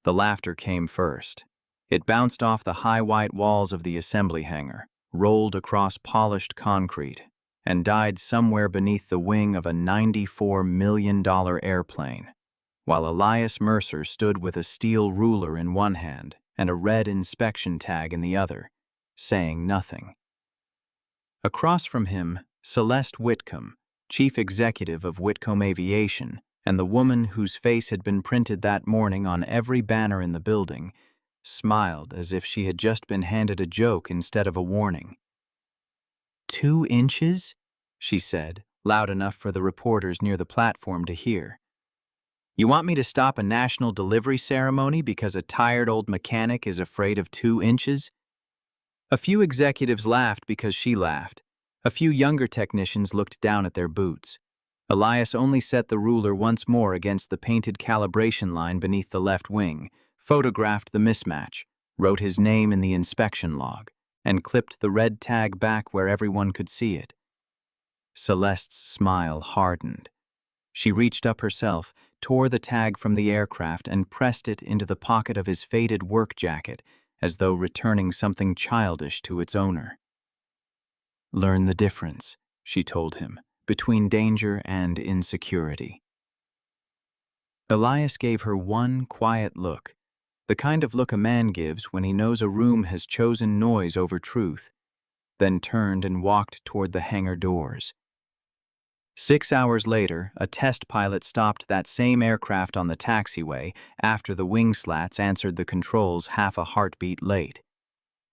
The laughter came first. It bounced off the high white walls of the assembly hangar, rolled across polished concrete, and died somewhere beneath the wing of a $94 million airplane, while Elias Mercer stood with a steel ruler in one hand and a red inspection tag in the other, saying nothing. Across from him, Celeste Whitcomb, chief executive of Whitcomb Aviation, and the woman whose face had been printed that morning on every banner in the building, smiled as if she had just been handed a joke instead of a warning. 2 inches? She said, loud enough for the reporters near the platform to hear. You want me to stop a national delivery ceremony because a tired old mechanic is afraid of 2 inches? A few executives laughed because she laughed. A few younger technicians looked down at their boots. Elias only set the ruler once more against the painted calibration line beneath the left wing, photographed the mismatch, wrote his name in the inspection log, and clipped the red tag back where everyone could see it. Celeste's smile hardened. She reached up herself, tore the tag from the aircraft, and pressed it into the pocket of his faded work jacket, as though returning something childish to its owner. Learn the difference, she told him, between danger and insecurity. Elias gave her one quiet look, the kind of look a man gives when he knows a room has chosen noise over truth, then turned and walked toward the hangar doors. 6 hours later, a test pilot stopped that same aircraft on the taxiway after the wing slats answered the controls half a heartbeat late.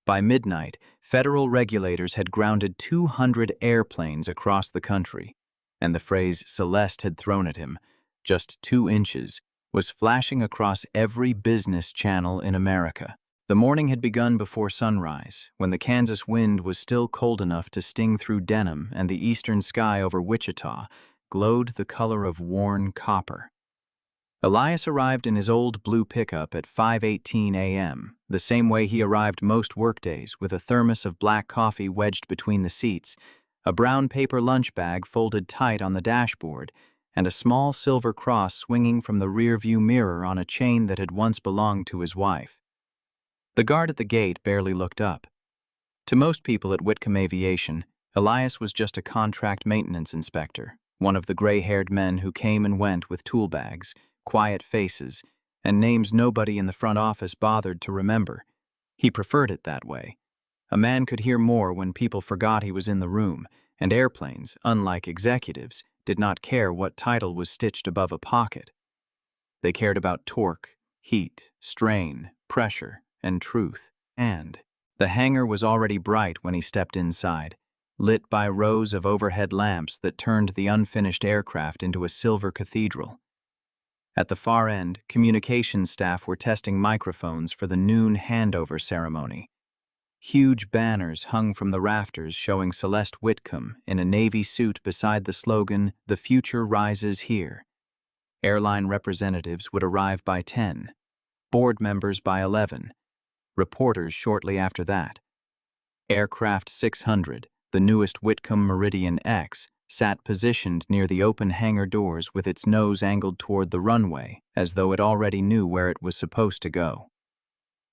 By midnight, federal regulators had grounded 200 airplanes across the country, and the phrase Celeste had thrown at him, just 2 inches, was flashing across every business channel in America. The morning had begun before sunrise, when the Kansas wind was still cold enough to sting through denim and the eastern sky over Wichita glowed the color of worn copper. Elias arrived in his old blue pickup at 5:18 a.m., the same way he arrived most workdays, with a thermos of black coffee wedged between the seats, a brown paper lunch bag folded tight on the dashboard, and a small silver cross swinging from the rear-view mirror on a chain that had once belonged to his wife. The guard at the gate barely looked up. To most people at Whitcomb Aviation, Elias was just a contract maintenance inspector, one of the gray-haired men who came and went with tool bags, quiet faces, and names nobody in the front office bothered to remember. He preferred it that way. A man could hear more when people forgot he was in the room, and airplanes, unlike executives, did not care what title was stitched above a pocket. They cared about torque, heat, strain, pressure, and truth. And the hangar was already bright when he stepped inside, lit by rows of overhead lamps that turned the unfinished aircraft into a silver cathedral. At the far end, communications staff were testing microphones for the noon handover ceremony. Huge banners hung from the rafters showing Celeste Whitcomb in a navy suit beside the slogan, "The future rises here." Airline representatives would arrive by 10, board members by 11, reporters shortly after that. Aircraft 600, the newest Whitcomb Meridian X, sat positioned near the open hangar doors with its nose angled toward the runway, as though it already knew where it was supposed to go.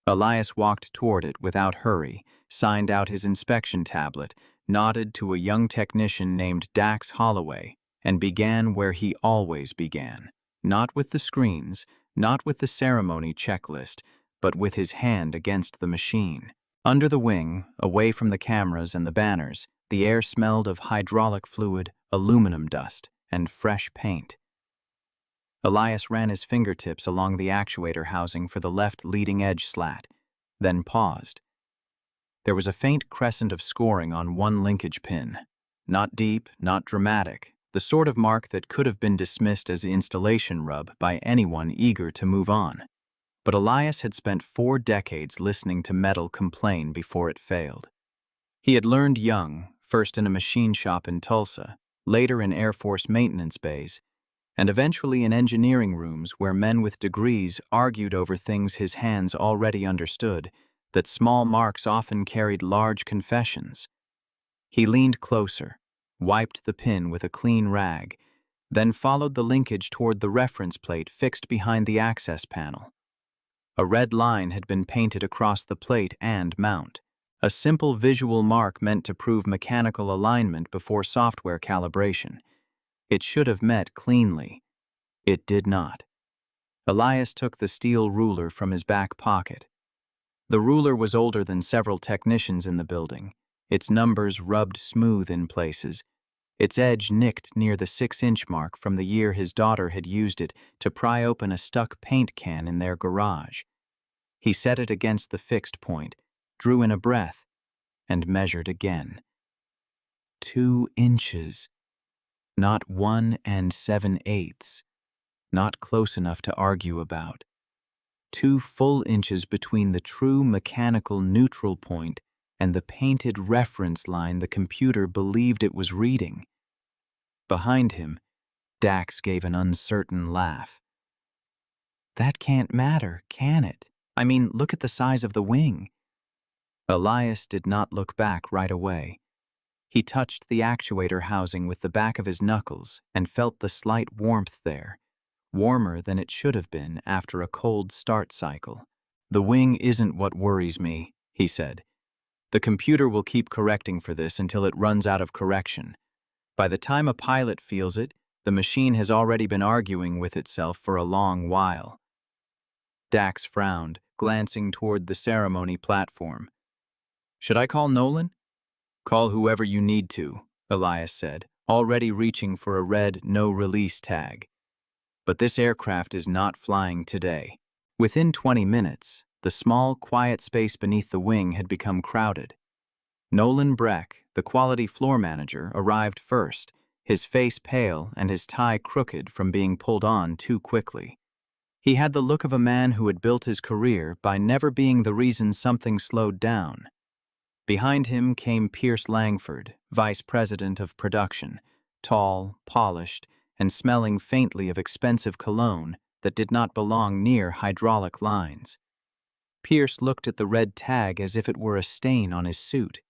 Elias walked toward it without hurry, signed out his inspection tablet, nodded to a young technician named Dax Holloway, and began where he always began, not with the screens, not with the ceremony checklist, but with his hand against the machine. Under the wing, away from the cameras and the banners, the air smelled of hydraulic fluid, aluminum dust, and fresh paint. Elias ran his fingertips along the actuator housing for the left leading edge slat, then paused. There was a faint crescent of scoring on one linkage pin. Not deep, not dramatic, the sort of mark that could have been dismissed as installation rub by anyone eager to move on. But Elias had spent 4 decades listening to metal complain before it failed. He had learned young, first in a machine shop in Tulsa, later in Air Force maintenance bays, and eventually in engineering rooms where men with degrees argued over things his hands already understood, that small marks often carried large confessions. He leaned closer, wiped the pin with a clean rag, then followed the linkage toward the reference plate fixed behind the access panel. A red line had been painted across the plate and mount, a simple visual mark meant to prove mechanical alignment before software calibration. It should have met cleanly. It did not. Elias took the steel ruler from his back pocket. The ruler was older than several technicians in the building, its numbers rubbed smooth in places, its edge nicked near the 6-inch mark from the year his daughter had used it to pry open a stuck paint can in their garage. He set it against the fixed point, drew in a breath, and measured again. 2 inches. Not 1 7/8. Not close enough to argue about. 2 full inches between the true mechanical neutral point and the painted reference line the computer believed it was reading. Behind him, Dax gave an uncertain laugh. That can't matter, can it? I mean, look at the size of the wing. Elias did not look back right away. He touched the actuator housing with the back of his knuckles and felt the slight warmth there, warmer than it should have been after a cold start cycle. The wing isn't what worries me, he said. The computer will keep correcting for this until it runs out of correction. By the time a pilot feels it, the machine has already been arguing with itself for a long while. Dax frowned, glancing toward the ceremony platform. Should I call Nolan? Call whoever you need to, Elias said, already reaching for a red no-release tag. But this aircraft is not flying today. Within 20 minutes, the small, quiet space beneath the wing had become crowded. Nolan Breck, the quality floor manager, arrived first, his face pale and his tie crooked from being pulled on too quickly. He had the look of a man who had built his career by never being the reason something slowed down. Behind him came Pierce Langford, vice president of production, tall, polished, and smelling faintly of expensive cologne that did not belong near hydraulic lines. Pierce looked at the red tag as if it were a stain on his suit.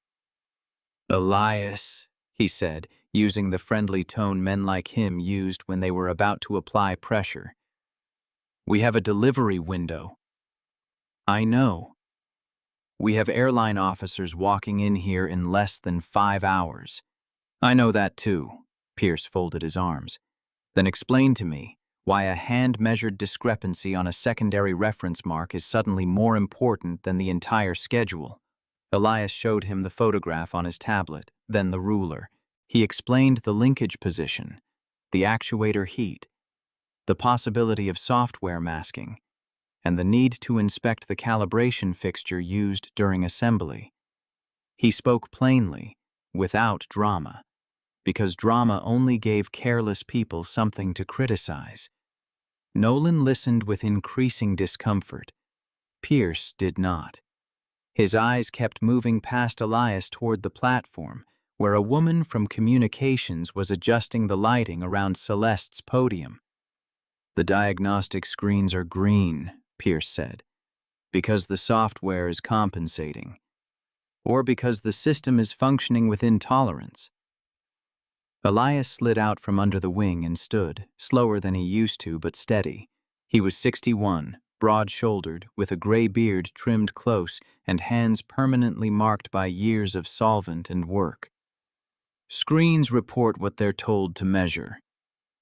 Elias, he said, using the friendly tone men like him used when they were about to apply pressure. We have a delivery window. I know. We have airline officers walking in here in less than 5 hours. I know that too, Pierce folded his arms. Then explain to me why a hand-measured discrepancy on a secondary reference mark is suddenly more important than the entire schedule. Elias showed him the photograph on his tablet, then the ruler. He explained the linkage position, the actuator heat, the possibility of software masking, and the need to inspect the calibration fixture used during assembly. He spoke plainly, without drama, because drama only gave careless people something to criticize. Nolan listened with increasing discomfort. Pierce did not. His eyes kept moving past Elias toward the platform, where a woman from communications was adjusting the lighting around Celeste's podium. The diagnostic screens are green, Pierce said, because the software is compensating, or because the system is functioning within tolerance. Elias slid out from under the wing and stood, slower than he used to, but steady. He was 61, broad-shouldered, with a gray beard trimmed close and hands permanently marked by years of solvent and work. Screens report what they're told to measure.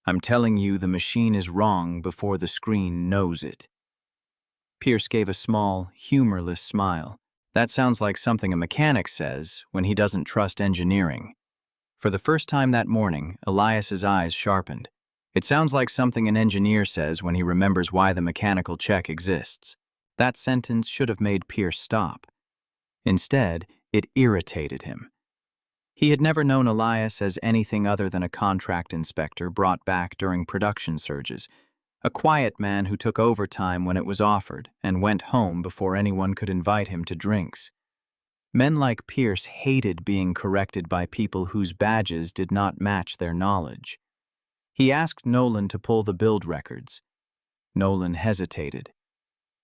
I'm telling you the machine is wrong before the screen knows it. Pierce gave a small, humorless smile. That sounds like something a mechanic says when he doesn't trust engineering. For the first time that morning, Elias's eyes sharpened. It sounds like something an engineer says when he remembers why the mechanical check exists. That sentence should have made Pierce stop. Instead, it irritated him. He had never known Elias as anything other than a contract inspector brought back during production surges, a quiet man who took overtime when it was offered and went home before anyone could invite him to drinks. Men like Pierce hated being corrected by people whose badges did not match their knowledge. He asked Nolan to pull the build records. Nolan hesitated.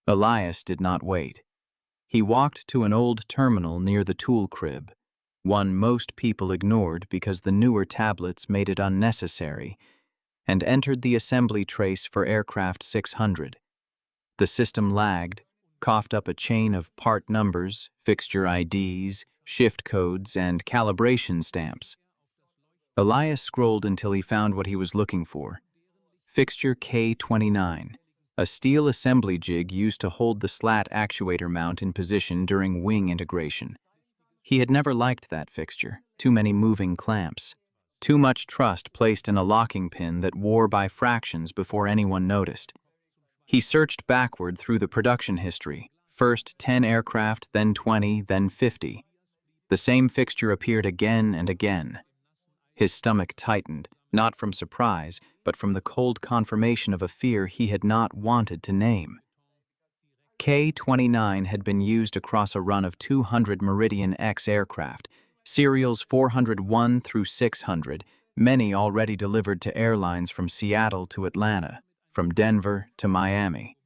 Elias did not wait. He walked to an old terminal near the tool crib, one most people ignored because the newer tablets made it unnecessary, and entered the assembly trace for aircraft 600. The system lagged, coughed up a chain of part numbers, fixture IDs, shift codes, and calibration stamps. Elias scrolled until he found what he was looking for. Fixture K29, a steel assembly jig used to hold the slat actuator mount in position during wing integration. He had never liked that fixture. Too many moving clamps. Too much trust placed in a locking pin that wore by fractions before anyone noticed. He searched backward through the production history. First 10 aircraft, then 20, then 50. The same fixture appeared again and again. His stomach tightened, not from surprise, but from the cold confirmation of a fear he had not wanted to name. K-29 had been used across a run of 200 Meridian X aircraft, serials 401 through 600, many already delivered to airlines from Seattle to Atlanta, from Denver to Miami.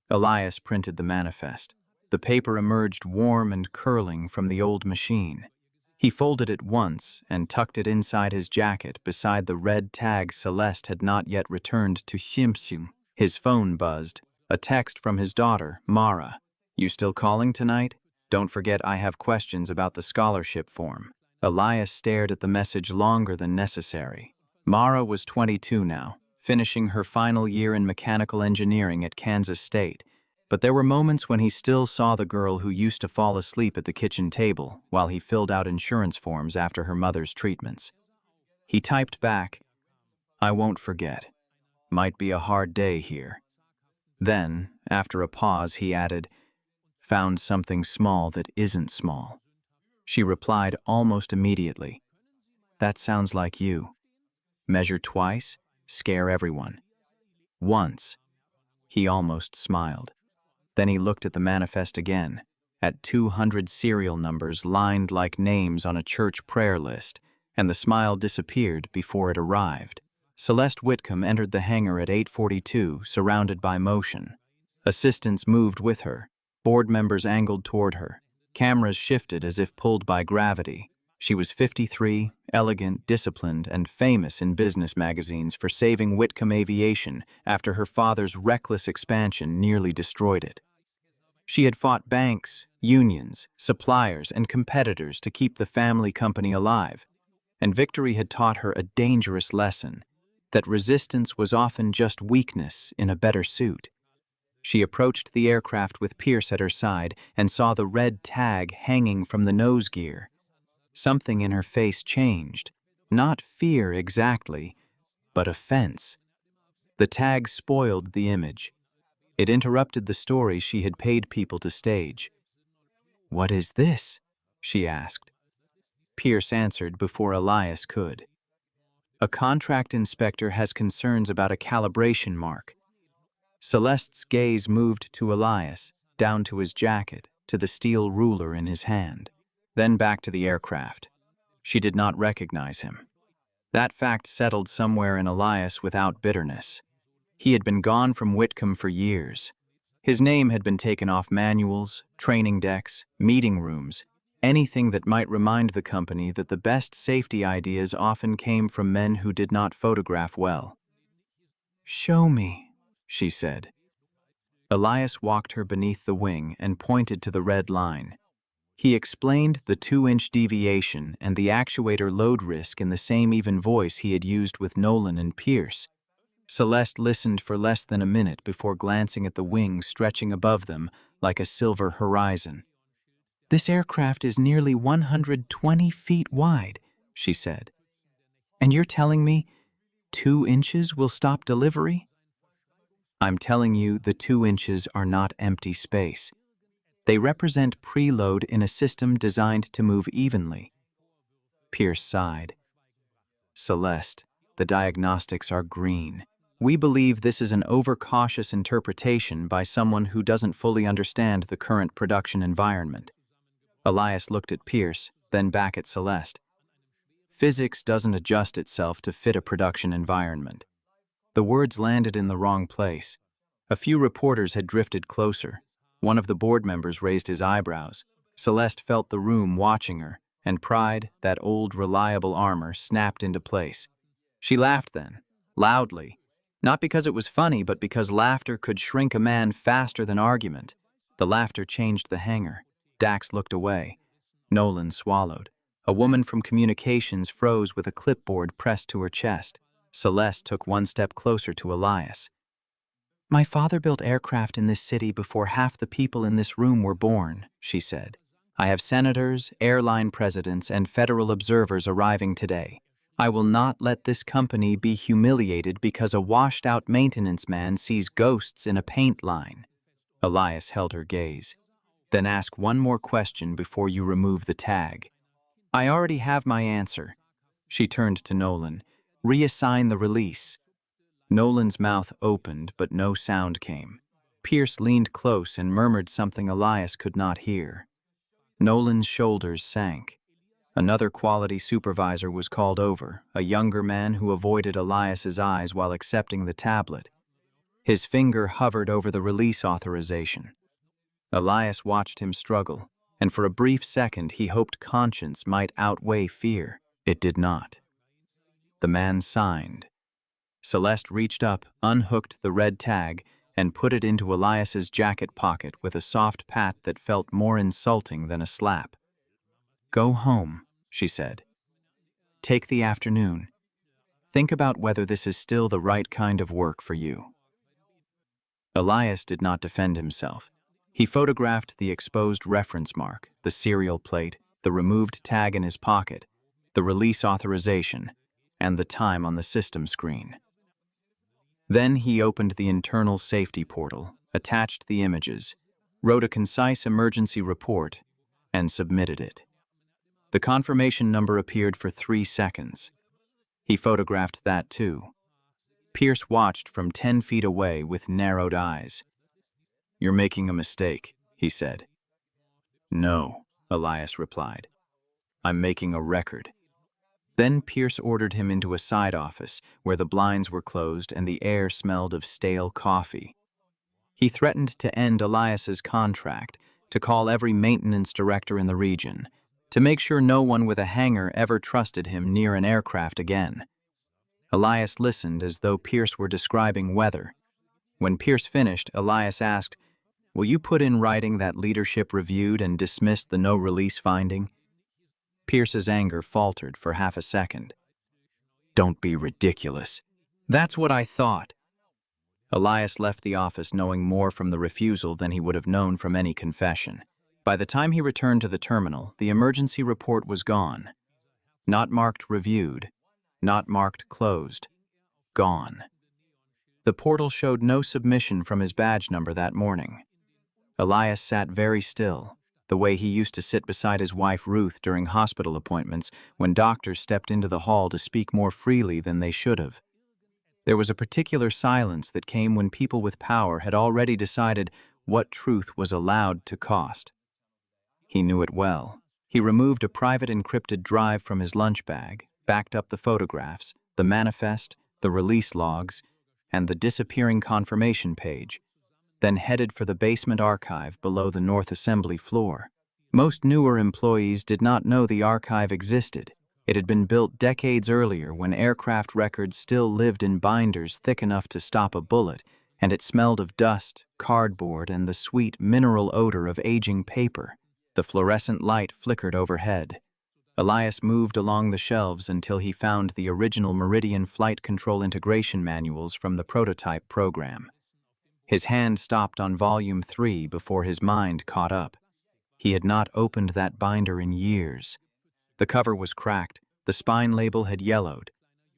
Elias printed the manifest. The paper emerged warm and curling from the old machine. He folded it once and tucked it inside his jacket beside the red tag Celeste had not yet returned to Shimshim. His phone buzzed. A text from his daughter, Mara. "You still calling tonight? Don't forget I have questions about the scholarship form." Elias stared at the message longer than necessary. Mara was 22 now, finishing her final year in mechanical engineering at Kansas State, but there were moments when he still saw the girl who used to fall asleep at the kitchen table while he filled out insurance forms after her mother's treatments. He typed back, "I won't forget. Might be a hard day here." Then, after a pause, he added, "Found something small that isn't small." She replied almost immediately, "That sounds like you. Measure twice, scare everyone." Once. He almost smiled. Then he looked at the manifest again, at 200 serial numbers lined like names on a church prayer list, and the smile disappeared before it arrived. Celeste Whitcomb entered the hangar at 8:42, surrounded by motion. Assistants moved with her. Board members angled toward her. Cameras shifted as if pulled by gravity. She was 53, elegant, disciplined, and famous in business magazines for saving Whitcomb Aviation after her father's reckless expansion nearly destroyed it. She had fought banks, unions, suppliers, and competitors to keep the family company alive, and victory had taught her a dangerous lesson, that resistance was often just weakness in a better suit. She approached the aircraft with Pierce at her side and saw the red tag hanging from the nose gear. Something in her face changed. Not fear exactly, but offense. The tag spoiled the image. It interrupted the story she had paid people to stage. "What is this?" she asked. Pierce answered before Elias could. "A contract inspector has concerns about a calibration mark." Celeste's gaze moved to Elias, down to his jacket, to the steel ruler in his hand, then back to the aircraft. She did not recognize him. That fact settled somewhere in Elias without bitterness. He had been gone from Whitcomb for years. His name had been taken off manuals, training decks, meeting rooms, anything that might remind the company that the best safety ideas often came from men who did not photograph well. "Show me," she said. Elias walked her beneath the wing and pointed to the red line. He explained the 2-inch deviation and the actuator load risk in the same even voice he had used with Nolan and Pierce. Celeste listened for less than a minute before glancing at the wing stretching above them like a silver horizon. "This aircraft is nearly 120 feet wide," she said. "And you're telling me 2 inches will stop delivery?" "I'm telling you the 2 inches are not empty space. They represent preload in a system designed to move evenly." Pierce sighed. "Celeste, the diagnostics are green. We believe this is an overcautious interpretation by someone who doesn't fully understand the current production environment." Elias looked at Pierce, then back at Celeste. "Physics doesn't adjust itself to fit a production environment." The words landed in the wrong place. A few reporters had drifted closer. One of the board members raised his eyebrows. Celeste felt the room watching her, and pride, that old reliable armor, snapped into place. She laughed then, loudly, not because it was funny, but because laughter could shrink a man faster than argument. The laughter changed the hangar. Dax looked away. Nolan swallowed. A woman from communications froze with a clipboard pressed to her chest. Celeste took one step closer to Elias. "My father built aircraft in this city before half the people in this room were born," she said. "I have senators, airline presidents, and federal observers arriving today. I will not let this company be humiliated because a washed-out maintenance man sees ghosts in a paint line." Elias held her gaze. "Then ask one more question before you remove the tag." "I already have my answer." She turned to Nolan. "Reassign the release." Nolan's mouth opened, but no sound came. Pierce leaned close and murmured something Elias could not hear. Nolan's shoulders sank. Another quality supervisor was called over, a younger man who avoided Elias's eyes while accepting the tablet. His finger hovered over the release authorization. Elias watched him struggle, and for a brief second he hoped conscience might outweigh fear. It did not. The man signed. Celeste reached up, unhooked the red tag, and put it into Elias's jacket pocket with a soft pat that felt more insulting than a slap. "Go home," she said. "Take the afternoon. Think about whether this is still the right kind of work for you." Elias did not defend himself. He photographed the exposed reference mark, the serial plate, the removed tag in his pocket, the release authorization, and the time on the system screen. Then he opened the internal safety portal, attached the images, wrote a concise emergency report, and submitted it. The confirmation number appeared for 3 seconds. He photographed that too. Pierce watched from 10 feet away with narrowed eyes. "You're making a mistake," he said. "No," Elias replied. "I'm making a record." Then Pierce ordered him into a side office where the blinds were closed and the air smelled of stale coffee. He threatened to end Elias's contract, to call every maintenance director in the region, to make sure no one with a hangar ever trusted him near an aircraft again. Elias listened as though Pierce were describing weather. When Pierce finished, Elias asked, "Will you put in writing that leadership reviewed and dismissed the no-release finding?" Pierce's anger faltered for half a second. "Don't be ridiculous." "That's what I thought." Elias left the office knowing more from the refusal than he would have known from any confession. By the time he returned to the terminal, the emergency report was gone. Not marked reviewed, not marked closed. Gone. The portal showed no submission from his badge number that morning. Elias sat very still, the way he used to sit beside his wife Ruth during hospital appointments when doctors stepped into the hall to speak more freely than they should have. There was a particular silence that came when people with power had already decided what truth was allowed to cost. He knew it well. He removed a private encrypted drive from his lunch bag, backed up the photographs, the manifest, the release logs, and the disappearing confirmation page, then headed for the basement archive below the North Assembly floor. Most newer employees did not know the archive existed. It had been built decades earlier when aircraft records still lived in binders thick enough to stop a bullet, and it smelled of dust, cardboard, and the sweet mineral odor of aging paper. The fluorescent light flickered overhead. Elias moved along the shelves until he found the original Meridian flight control integration manuals from the prototype program. His hand stopped on volume 3 before his mind caught up. He had not opened that binder in years. The cover was cracked, the spine label had yellowed.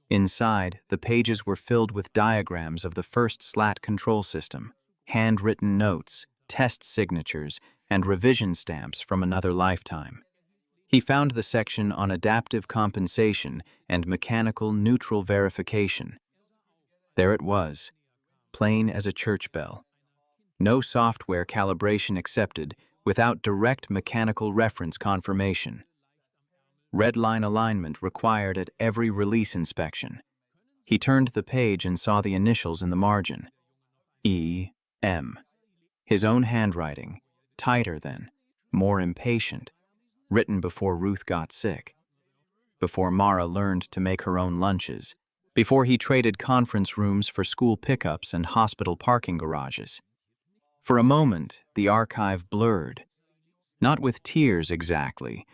Inside, the pages were filled with diagrams of the first SLAT control system, handwritten notes, test signatures, and revision stamps from another lifetime. He found the section on adaptive compensation and mechanical neutral verification. There it was, plain as a church bell. No software calibration accepted without direct mechanical reference confirmation. Red line alignment required at every release inspection. He turned the page and saw the initials in the margin. E.M. His own handwriting, tighter then, more impatient, written before Ruth got sick, before Mara learned to make her own lunches, before he traded conference rooms for school pickups and hospital parking garages. For a moment, the archive blurred, not with tears exactly,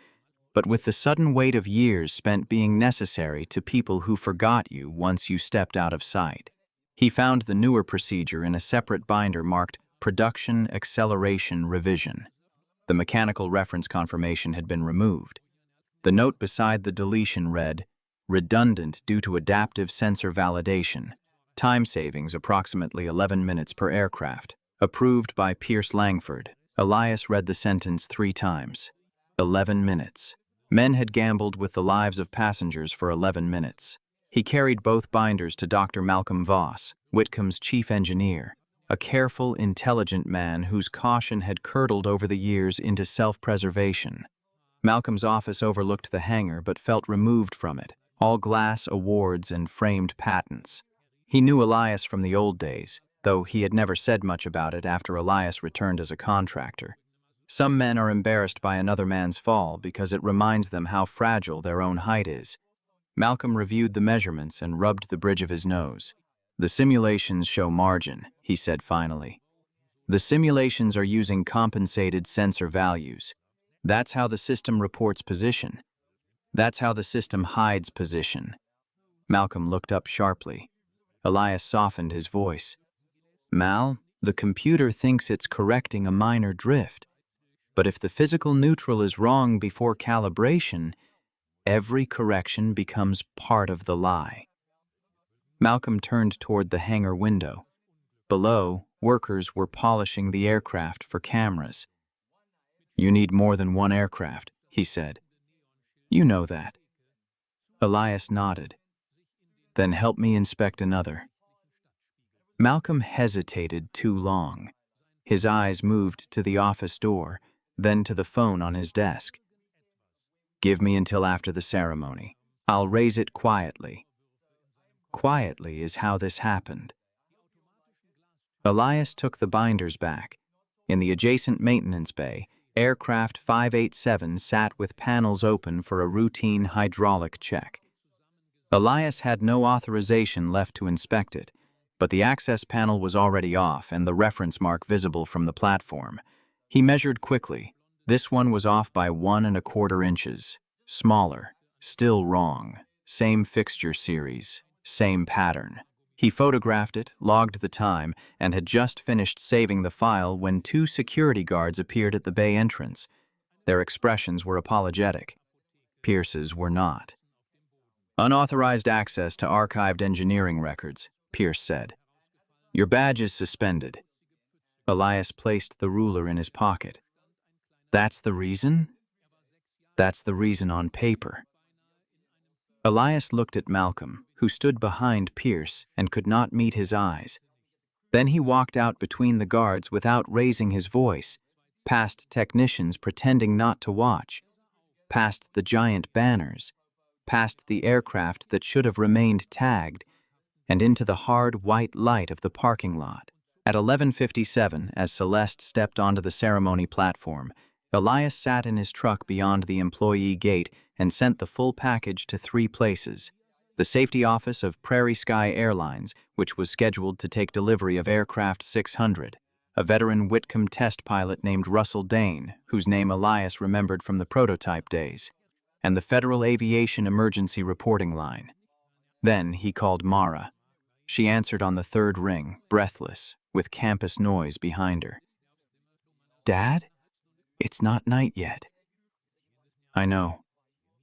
but with the sudden weight of years spent being necessary to people who forgot you once you stepped out of sight. He found the newer procedure in a separate binder marked Production Acceleration Revision. The mechanical reference confirmation had been removed. The note beside the deletion read, redundant due to adaptive sensor validation. Time savings approximately 11 minutes per aircraft. Approved by Pierce Langford. Elias read the sentence 3 times. 11 minutes. Men had gambled with the lives of passengers for 11 minutes. He carried both binders to Dr. Malcolm Voss, Whitcomb's chief engineer, a careful, intelligent man whose caution had curdled over the years into self-preservation. Malcolm's office overlooked the hangar but felt removed from it, all glass awards and framed patents. He knew Elias from the old days, though he had never said much about it after Elias returned as a contractor. Some men are embarrassed by another man's fall because it reminds them how fragile their own height is. Malcolm reviewed the measurements and rubbed the bridge of his nose. The simulations show margin, he said finally. The simulations are using compensated sensor values. That's how the system reports position. That's how the system hides position. Malcolm looked up sharply. Elias softened his voice. Mal, the computer thinks it's correcting a minor drift. But if the physical neutral is wrong before calibration, every correction becomes part of the lie. Malcolm turned toward the hangar window. Below, workers were polishing the aircraft for cameras. You need more than one aircraft, he said. You know that. Elias nodded. Then help me inspect another. Malcolm hesitated too long. His eyes moved to the office door, then to the phone on his desk. Give me until after the ceremony. I'll raise it quietly. Quietly is how this happened. Elias took the binders back. In the adjacent maintenance bay, Aircraft 587 sat with panels open for a routine hydraulic check. Elias had no authorization left to inspect it, but the access panel was already off and the reference mark visible from the platform. He measured quickly. This one was off by 1¼ inches. Smaller. Still wrong. Same fixture series. Same pattern. He photographed it, logged the time, and had just finished saving the file when 2 security guards appeared at the bay entrance. Their expressions were apologetic. Pierce's were not. Unauthorized access to archived engineering records, Pierce said. Your badge is suspended. Elias placed the ruler in his pocket. That's the reason? That's the reason on paper. Elias looked at Malcolm, who stood behind Pierce and could not meet his eyes. Then he walked out between the guards without raising his voice, past technicians pretending not to watch, past the giant banners, past the aircraft that should have remained tagged, and into the hard white light of the parking lot. At 11:57, as Celeste stepped onto the ceremony platform, Elias sat in his truck beyond the employee gate and sent the full package to 3 places. The safety office of Prairie Sky Airlines, which was scheduled to take delivery of aircraft 600, a veteran Whitcomb test pilot named Russell Dane, whose name Elias remembered from the prototype days, and the Federal Aviation Emergency Reporting Line. Then he called Mara. She answered on the 3rd ring, breathless, with campus noise behind her. Dad? It's not night yet. I know.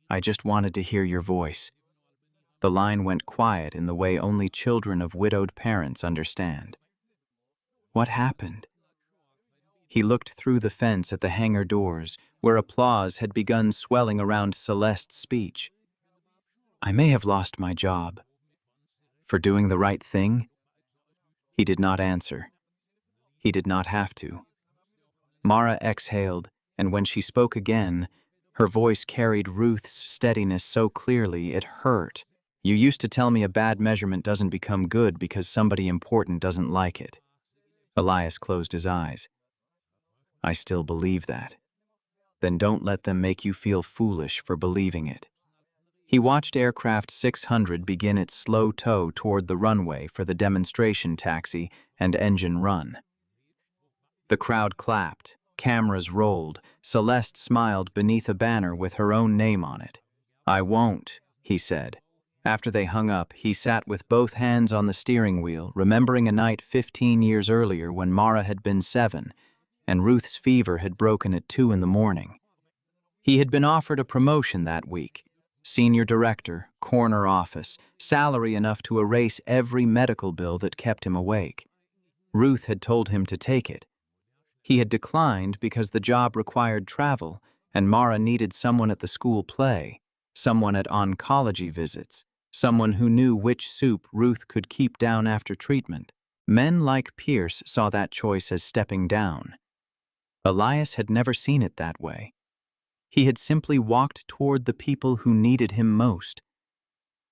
I just wanted to hear your voice. The line went quiet in the way only children of widowed parents understand. What happened? He looked through the fence at the hangar doors, where applause had begun swelling around Celeste's speech. I may have lost my job. For doing the right thing? He did not answer. He did not have to. Mara exhaled, and when she spoke again, her voice carried Ruth's steadiness so clearly it hurt. You used to tell me a bad measurement doesn't become good because somebody important doesn't like it. Elias closed his eyes. I still believe that. Then don't let them make you feel foolish for believing it. He watched aircraft 600 begin its slow tow toward the runway for the demonstration taxi and engine run. The crowd clapped, cameras rolled, Celeste smiled beneath a banner with her own name on it. "I won't," he said. After they hung up, he sat with both hands on the steering wheel, remembering a night 15 years earlier when Mara had been 7, and Ruth's fever had broken at 2 in the morning. He had been offered a promotion that week. Senior director, corner office, salary enough to erase every medical bill that kept him awake. Ruth had told him to take it. He had declined because the job required travel, and Mara needed someone at the school play, someone at oncology visits, someone who knew which soup Ruth could keep down after treatment. Men like Pierce saw that choice as stepping down. Elias had never seen it that way. He had simply walked toward the people who needed him most.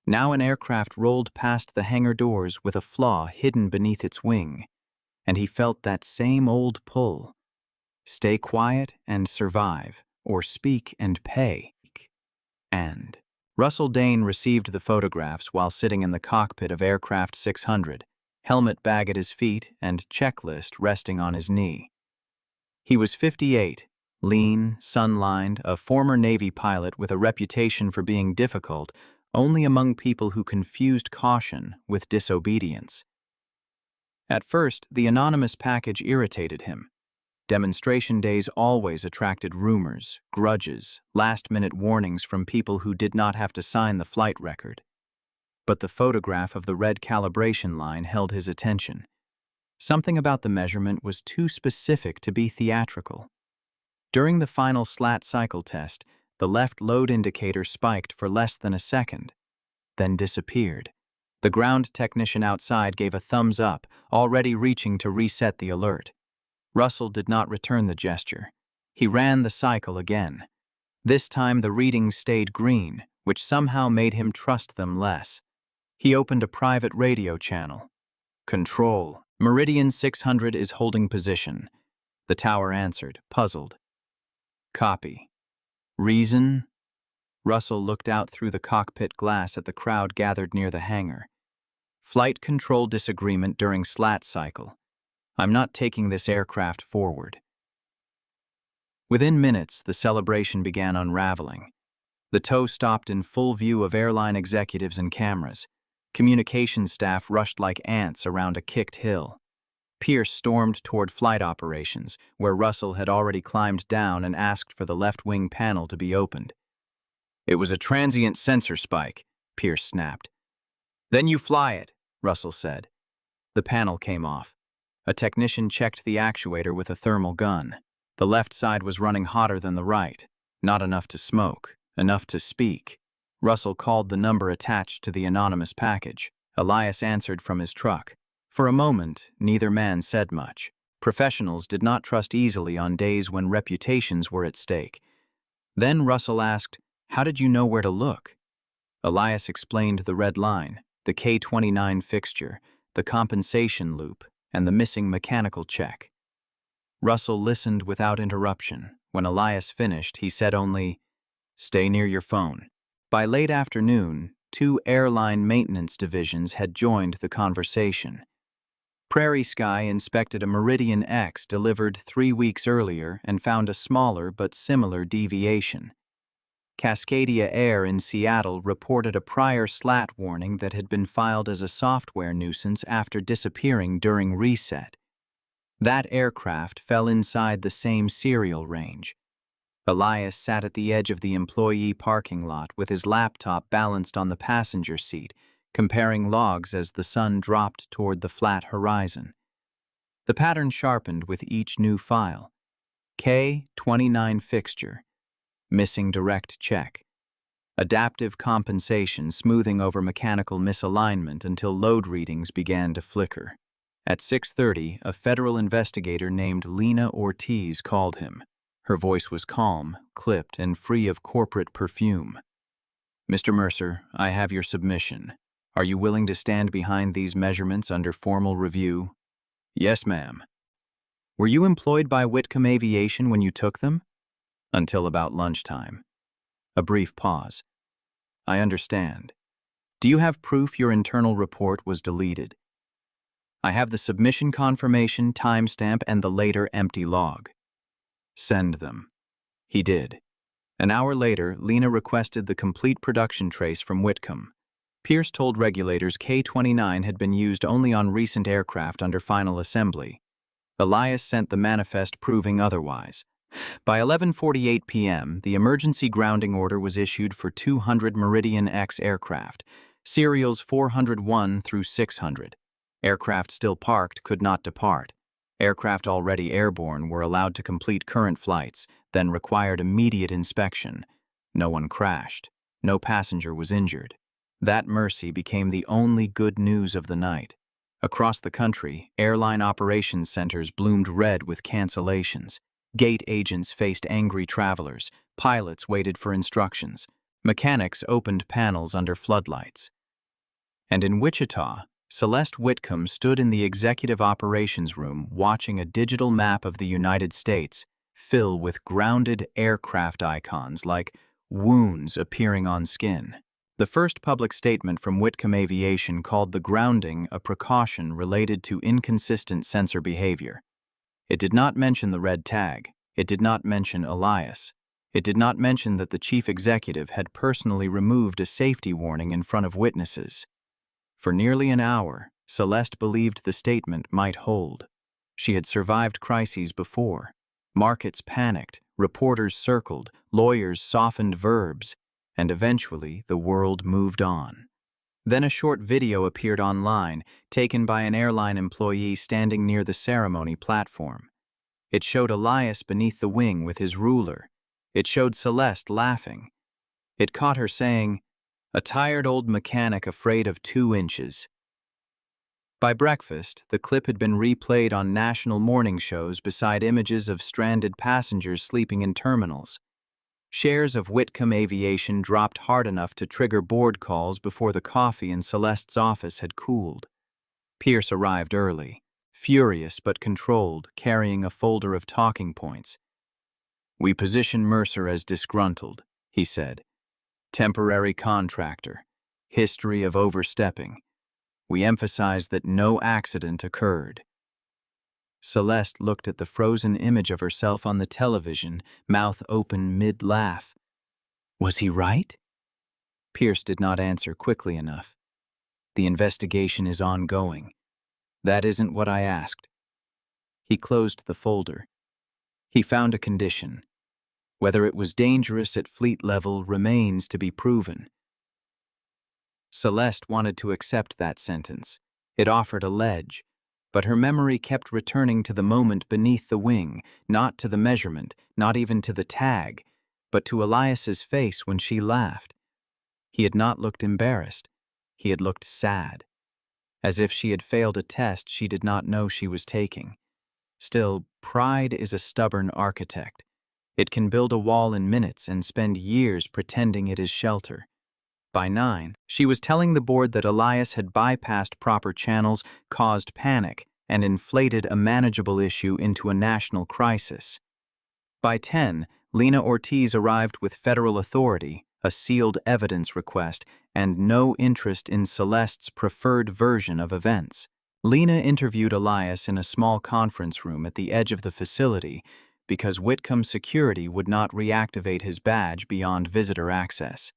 Now an aircraft rolled past the hangar doors with a flaw hidden beneath its wing, and he felt that same old pull. Stay quiet and survive, or speak and pay. And Russell Dane received the photographs while sitting in the cockpit of Aircraft 600, helmet bag at his feet and checklist resting on his knee. He was 58, lean, sun-lined, a former Navy pilot with a reputation for being difficult only among people who confused caution with disobedience. At first, the anonymous package irritated him. Demonstration days always attracted rumors, grudges, last-minute warnings from people who did not have to sign the flight record. But the photograph of the red calibration line held his attention. Something about the measurement was too specific to be theatrical. During the final slat cycle test, the left load indicator spiked for less than a second, then disappeared. The ground technician outside gave a thumbs up, already reaching to reset the alert. Russell did not return the gesture. He ran the cycle again. This time the readings stayed green, which somehow made him trust them less. He opened a private radio channel. "Control, Meridian 600 is holding position." The tower answered, puzzled. "Copy." "Reason?" Russell looked out through the cockpit glass at the crowd gathered near the hangar. "Flight control disagreement during slat cycle. I'm not taking this aircraft forward." Within minutes, the celebration began unraveling. The tow stopped in full view of airline executives and cameras. Communications staff rushed like ants around a kicked hill. Pierce stormed toward flight operations, where Russell had already climbed down and asked for the left wing panel to be opened. "It was a transient sensor spike," Pierce snapped. "Then you fly it," Russell said. The panel came off. A technician checked the actuator with a thermal gun. The left side was running hotter than the right. Not enough to smoke, enough to speak. Russell called the number attached to the anonymous package. Elias answered from his truck. For a moment, neither man said much. Professionals did not trust easily on days when reputations were at stake. Then Russell asked, "How did you know where to look?" Elias explained the red line, the K-29 fixture, the compensation loop, and the missing mechanical check. Russell listened without interruption. When Elias finished, he said only, "Stay near your phone." By late afternoon, 2 airline maintenance divisions had joined the conversation. Prairie Sky inspected a Meridian X delivered 3 weeks earlier and found a smaller but similar deviation. Cascadia Air in Seattle reported a prior slat warning that had been filed as a software nuisance after disappearing during reset. That aircraft fell inside the same serial range. Elias sat at the edge of the employee parking lot with his laptop balanced on the passenger seat, comparing logs as the sun dropped toward the flat horizon. The pattern sharpened with each new file. K-29 fixture. Missing direct check. Adaptive compensation smoothing over mechanical misalignment until load readings began to flicker. At 6:30, a federal investigator named Lena Ortiz called him. Her voice was calm, clipped, and free of corporate perfume. "Mr. Mercer, I have your submission. Are you willing to stand behind these measurements under formal review?" "Yes, ma'am." "Were you employed by Whitcomb Aviation when you took them?" "Until about lunchtime." A brief pause. "I understand. Do you have proof your internal report was deleted?" I have the submission confirmation, timestamp, and the later empty log. Send them. He did. An hour later, Lena requested the complete production trace from Whitcomb. Pierce told regulators K-29 had been used only on recent aircraft under final assembly. Elias sent the manifest proving otherwise. By 11:48 p.m., the emergency grounding order was issued for 200 Meridian X aircraft, serials 401 through 600. Aircraft still parked could not depart. Aircraft already airborne were allowed to complete current flights, then required immediate inspection. No one crashed. No passenger was injured. That mercy became the only good news of the night. Across the country, airline operations centers bloomed red with cancellations. Gate agents faced angry travelers. Pilots waited for instructions. Mechanics opened panels under floodlights. And in Wichita, Celeste Whitcomb stood in the executive operations room watching a digital map of the United States fill with grounded aircraft icons like wounds appearing on skin. The first public statement from Whitcomb Aviation called the grounding a precaution related to inconsistent sensor behavior. It did not mention the red tag. It did not mention Elias. It did not mention that the chief executive had personally removed a safety warning in front of witnesses. For nearly an hour, Celeste believed the statement might hold. She had survived crises before. Markets panicked, reporters circled, lawyers softened verbs, and eventually the world moved on. Then a short video appeared online, taken by an airline employee standing near the ceremony platform. It showed Elias beneath the wing with his ruler. It showed Celeste laughing. It caught her saying, "A tired old mechanic afraid of 2 inches." By breakfast, the clip had been replayed on national morning shows beside images of stranded passengers sleeping in terminals. Shares of Whitcomb Aviation dropped hard enough to trigger board calls before the coffee in Celeste's office had cooled. Pierce arrived early, furious but controlled, carrying a folder of talking points. "We position Mercer as disgruntled," he said. "Temporary contractor. History of overstepping. We emphasize that no accident occurred." Celeste looked at the frozen image of herself on the television, mouth open mid-laugh. Was he right? Pierce did not answer quickly enough. "The investigation is ongoing. That isn't what I asked." He closed the folder. He found a condition. Whether it was dangerous at fleet level remains to be proven. Celeste wanted to accept that sentence. It offered a ledge, but her memory kept returning to the moment beneath the wing, not to the measurement, not even to the tag, but to Elias's face when she laughed. He had not looked embarrassed. He had looked sad, as if she had failed a test she did not know she was taking. Still, pride is a stubborn architect. It can build a wall in minutes and spend years pretending it is shelter. By 9, she was telling the board that Elias had bypassed proper channels, caused panic, and inflated a manageable issue into a national crisis. By 10, Lena Ortiz arrived with federal authority, a sealed evidence request, and no interest in Celeste's preferred version of events. Lena interviewed Elias in a small conference room at the edge of the facility because Whitcomb security would not reactivate his badge beyond visitor access.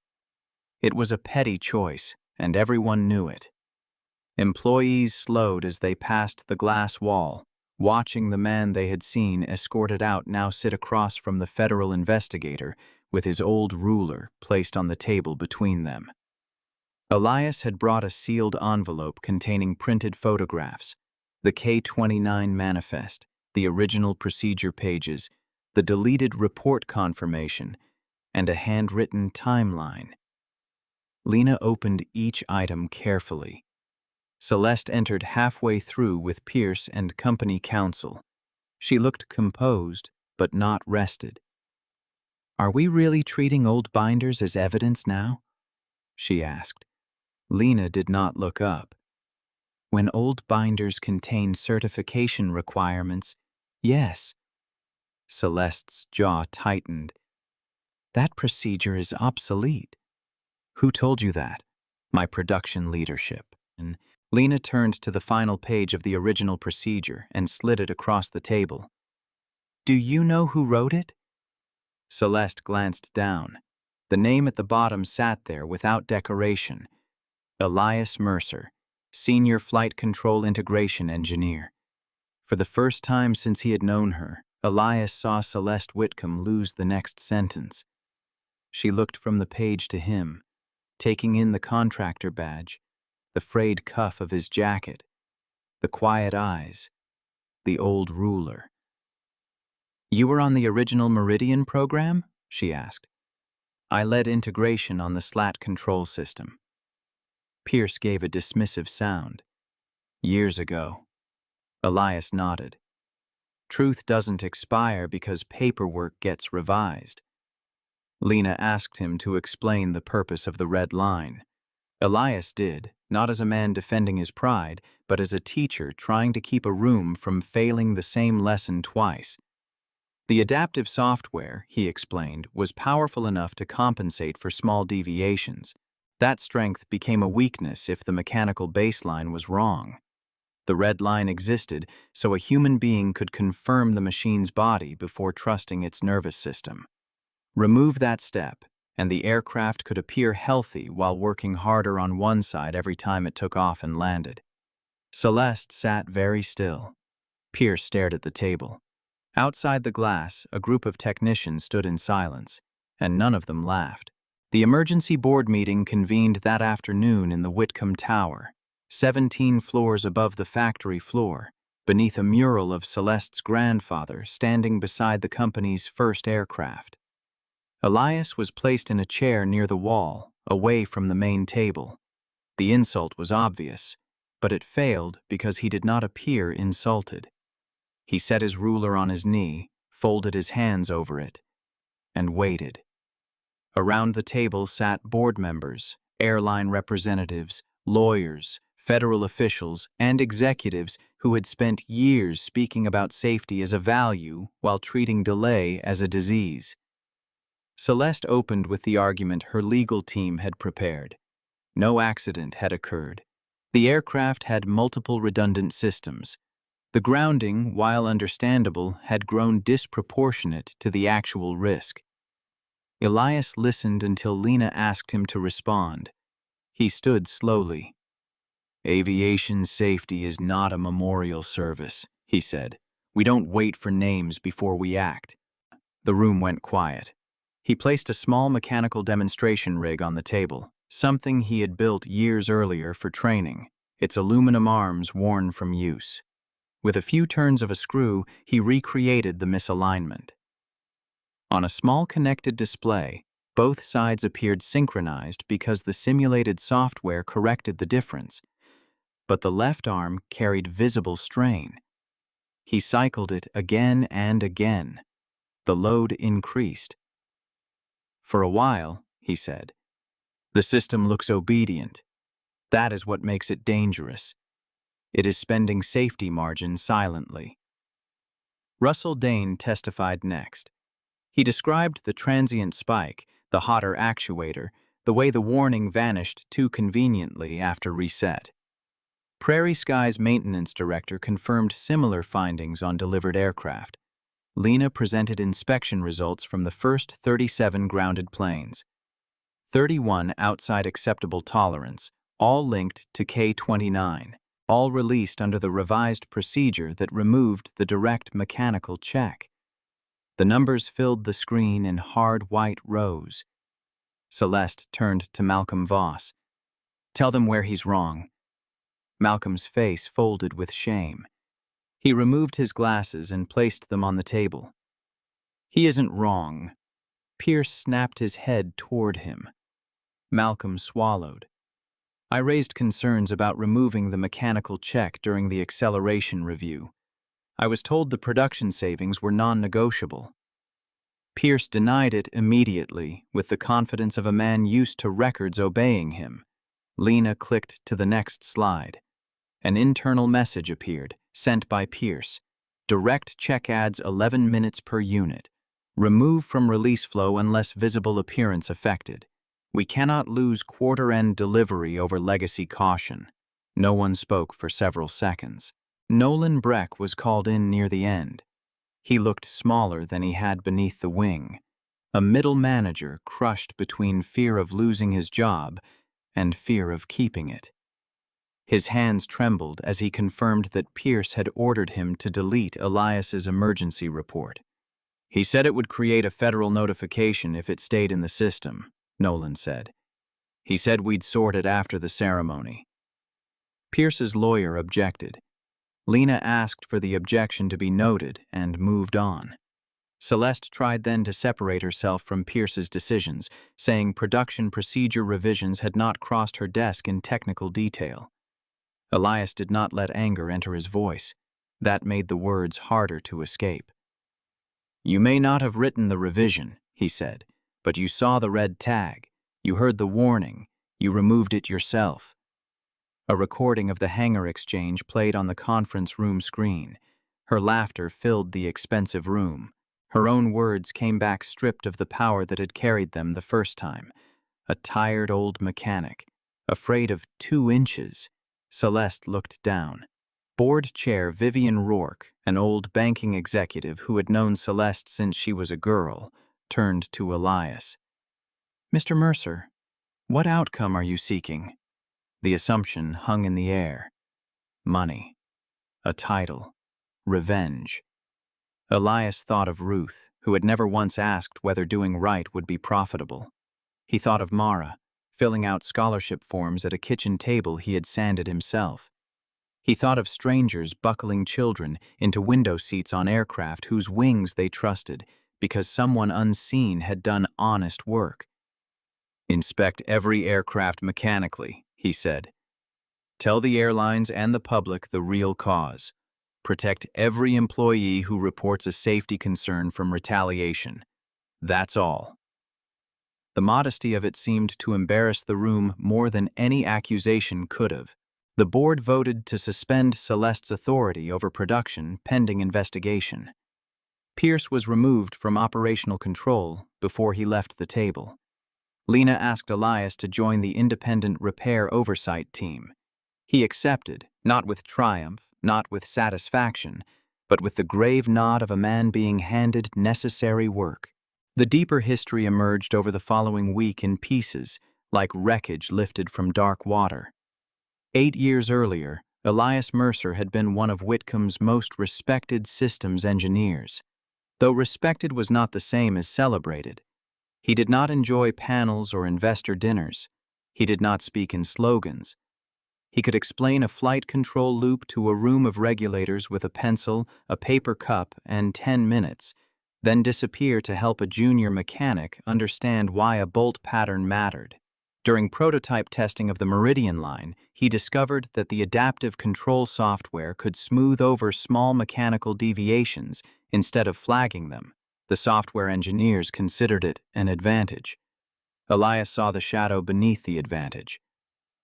It was a petty choice, and everyone knew it. Employees slowed as they passed the glass wall, watching the man they had seen escorted out now sit across from the federal investigator with his old ruler placed on the table between them. Elias had brought a sealed envelope containing printed photographs, the K-29 manifest, the original procedure pages, the deleted report confirmation, and a handwritten timeline. Lena opened each item carefully. Celeste entered halfway through with Pierce and company counsel. She looked composed, but not rested. "Are we really treating old binders as evidence now?" she asked. Lena did not look up. "When old binders contain certification requirements, yes." Celeste's jaw tightened. "That procedure is obsolete." "Who told you that?" "My production leadership." Lena turned to the final page of the original procedure and slid it across the table. "Do you know who wrote it?" Celeste glanced down. The name at the bottom sat there without decoration. Elias Mercer, Senior Flight Control Integration Engineer. For the first time since he had known her, Elias saw Celeste Whitcomb lose the next sentence. She looked from the page to him, taking in the contractor badge, the frayed cuff of his jacket, the quiet eyes, the old ruler. "You were on the original Meridian program?" she asked. "I led integration on the slat control system." Pierce gave a dismissive sound. "Years ago." Elias nodded. "Truth doesn't expire because paperwork gets revised." Lena asked him to explain the purpose of the red line. Elias did, not as a man defending his pride, but as a teacher trying to keep a room from failing the same lesson twice. The adaptive software, he explained, was powerful enough to compensate for small deviations. That strength became a weakness if the mechanical baseline was wrong. The red line existed so a human being could confirm the machine's body before trusting its nervous system. Remove that step, and the aircraft could appear healthy while working harder on one side every time it took off and landed. Celeste sat very still. Pierce stared at the table. Outside the glass, a group of technicians stood in silence, and none of them laughed. The emergency board meeting convened that afternoon in the Whitcomb Tower, 17 floors above the factory floor, beneath a mural of Celeste's grandfather standing beside the company's first aircraft. Elias was placed in a chair near the wall, away from the main table. The insult was obvious, but it failed because he did not appear insulted. He set his ruler on his knee, folded his hands over it, and waited. Around the table sat board members, airline representatives, lawyers, federal officials, and executives who had spent years speaking about safety as a value while treating delay as a disease. Celeste opened with the argument her legal team had prepared. No accident had occurred. The aircraft had multiple redundant systems. The grounding, while understandable, had grown disproportionate to the actual risk. Elias listened until Lena asked him to respond. He stood slowly. "Aviation safety is not a memorial service," he said. "We don't wait for names before we act." The room went quiet. He placed a small mechanical demonstration rig on the table, something he had built years earlier for training, its aluminum arms worn from use. With a few turns of a screw, he recreated the misalignment. On a small connected display, both sides appeared synchronized because the simulated software corrected the difference, but the left arm carried visible strain. He cycled it again and again. The load increased. "For a while," he said, "the system looks obedient. That is what makes it dangerous. It is spending safety margin silently." Russell Dane testified next. He described the transient spike, the hotter actuator, the way the warning vanished too conveniently after reset. Prairie Sky's maintenance director confirmed similar findings on delivered aircraft. Lena presented inspection results from the first 37 grounded planes. 31 outside acceptable tolerance, all linked to K-29, all released under the revised procedure that removed the direct mechanical check. The numbers filled the screen in hard white rows. Celeste turned to Malcolm Voss. "Tell them where he's wrong." Malcolm's face folded with shame. He removed his glasses and placed them on the table. "He isn't wrong." Pierce snapped his head toward him. Malcolm swallowed. "I raised concerns about removing the mechanical check during the acceleration review. I was told the production savings were non-negotiable." Pierce denied it immediately, with the confidence of a man used to records obeying him. Lena clicked to the next slide. An internal message appeared, sent by Pierce. "Direct check adds 11 minutes per unit. Remove from release flow unless visible appearance affected. We cannot lose quarter-end delivery over legacy caution." No one spoke for several seconds. Nolan Breck was called in near the end. He looked smaller than he had beneath the wing, a middle manager crushed between fear of losing his job and fear of keeping it. His hands trembled as he confirmed that Pierce had ordered him to delete Elias's emergency report. He said it would create a federal notification if it stayed in the system, Nolan said. He said we'd sort it after the ceremony. Pierce's lawyer objected. Lena asked for the objection to be noted and moved on. Celeste tried then to separate herself from Pierce's decisions, saying production procedure revisions had not crossed her desk in technical detail. Elias did not let anger enter his voice. That made the words harder to escape. You may not have written the revision, he said, but you saw the red tag. You heard the warning. You removed it yourself. A recording of the hangar exchange played on the conference room screen. Her laughter filled the expensive room. Her own words came back stripped of the power that had carried them the first time. A tired old mechanic, afraid of 2 inches. Celeste looked down. Board chair Vivian Rourke, an old banking executive who had known Celeste since she was a girl, turned to Elias. Mr. Mercer, what outcome are you seeking? The assumption hung in the air. Money. A title. Revenge. Elias thought of Ruth, who had never once asked whether doing right would be profitable. He thought of Mara, filling out scholarship forms at a kitchen table he had sanded himself. He thought of strangers buckling children into window seats on aircraft whose wings they trusted because someone unseen had done honest work. Inspect every aircraft mechanically, he said. Tell the airlines and the public the real cause. Protect every employee who reports a safety concern from retaliation. That's all. The modesty of it seemed to embarrass the room more than any accusation could have. The board voted to suspend Celeste's authority over production pending investigation. Pierce was removed from operational control before he left the table. Lena asked Elias to join the independent repair oversight team. He accepted, not with triumph, not with satisfaction, but with the grave nod of a man being handed necessary work. The deeper history emerged over the following week in pieces, like wreckage lifted from dark water. 8 years earlier, Elias Mercer had been one of Whitcomb's most respected systems engineers. Though respected was not the same as celebrated. He did not enjoy panels or investor dinners. He did not speak in slogans. He could explain a flight control loop to a room of regulators with a pencil, a paper cup, and 10 minutes, then disappear to help a junior mechanic understand why a bolt pattern mattered. During prototype testing of the Meridian line, he discovered that the adaptive control software could smooth over small mechanical deviations instead of flagging them. The software engineers considered it an advantage. Elias saw the shadow beneath the advantage.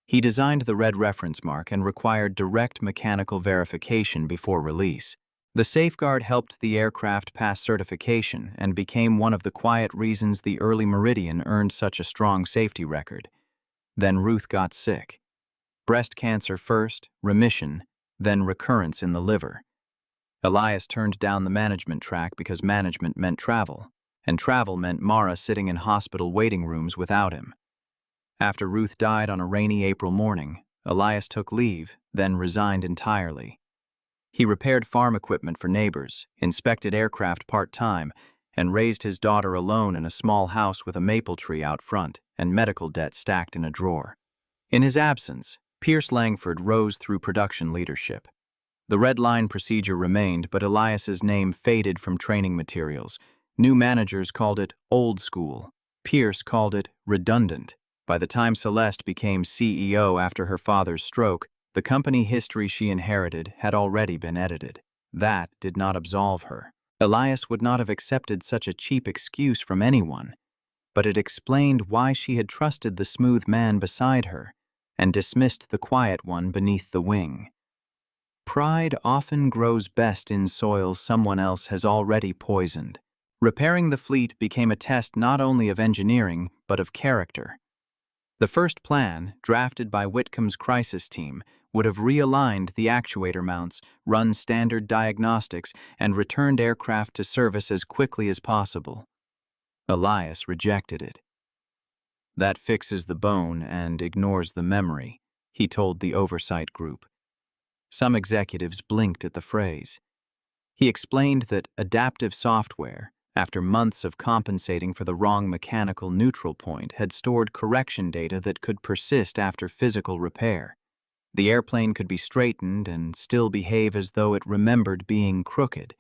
He designed the red reference mark and required direct mechanical verification before release. The safeguard helped the aircraft pass certification and became one of the quiet reasons the early Meridian earned such a strong safety record. Then Ruth got sick. Breast cancer first, remission, then recurrence in the liver. Elias turned down the management track because management meant travel, and travel meant Mara sitting in hospital waiting rooms without him. After Ruth died on a rainy April morning, Elias took leave, then resigned entirely. He repaired farm equipment for neighbors, inspected aircraft part-time, and raised his daughter alone in a small house with a maple tree out front and medical debt stacked in a drawer. In his absence, Pierce Langford rose through production leadership. The red line procedure remained, but Elias's name faded from training materials. New managers called it old school. Pierce called it redundant. By the time Celeste became CEO after her father's stroke, the company history she inherited had already been edited. That did not absolve her. Elias would not have accepted such a cheap excuse from anyone, but it explained why she had trusted the smooth man beside her and dismissed the quiet one beneath the wing. Pride often grows best in soil someone else has already poisoned. Repairing the fleet became a test not only of engineering, but of character. The first plan, drafted by Whitcomb's crisis team, would have realigned the actuator mounts, run standard diagnostics, and returned aircraft to service as quickly as possible. Elias rejected it. "That fixes the bone and ignores the memory," he told the oversight group. Some executives blinked at the phrase. He explained that adaptive software, after months of compensating for the wrong mechanical neutral point, had stored correction data that could persist after physical repair. The airplane could be straightened and still behave as though it remembered being crooked.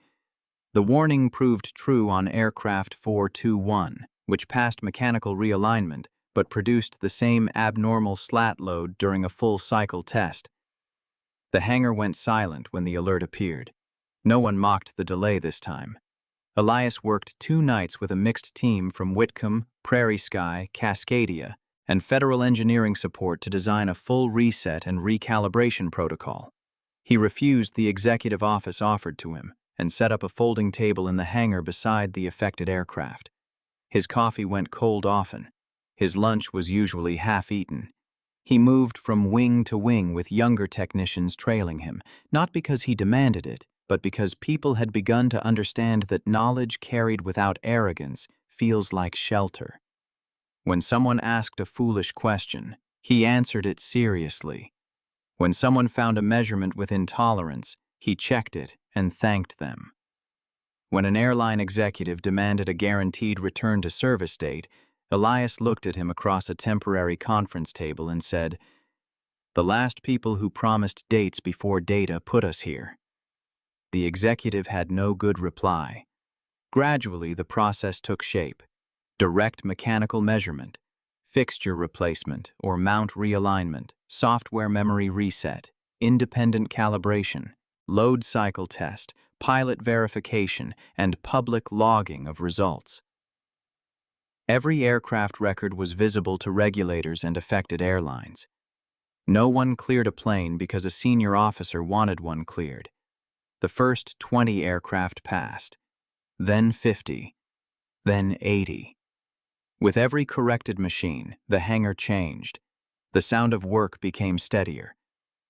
The warning proved true on aircraft 421, which passed mechanical realignment but produced the same abnormal slat load during a full cycle test. The hangar went silent when the alert appeared. No one mocked the delay this time. Elias worked 2 nights with a mixed team from Whitcomb, Prairie Sky, Cascadia, and federal engineering support to design a full reset and recalibration protocol. He refused the executive office offered to him and set up a folding table in the hangar beside the affected aircraft. His coffee went cold often. His lunch was usually half-eaten. He moved from wing to wing with younger technicians trailing him, not because he demanded it, but because people had begun to understand that knowledge carried without arrogance feels like shelter. When someone asked a foolish question, he answered it seriously. When someone found a measurement with intolerance, he checked it and thanked them. When an airline executive demanded a guaranteed return to service date, Elias looked at him across a temporary conference table and said, "The last people who promised dates before data put us here." The executive had no good reply. Gradually, the process took shape. Direct mechanical measurement, fixture replacement or mount realignment, software memory reset, independent calibration, load cycle test, pilot verification, and public logging of results. Every aircraft record was visible to regulators and affected airlines. No one cleared a plane because a senior officer wanted one cleared. The first 20 aircraft passed, then 50, then 80. With every corrected machine, the hangar changed. The sound of work became steadier.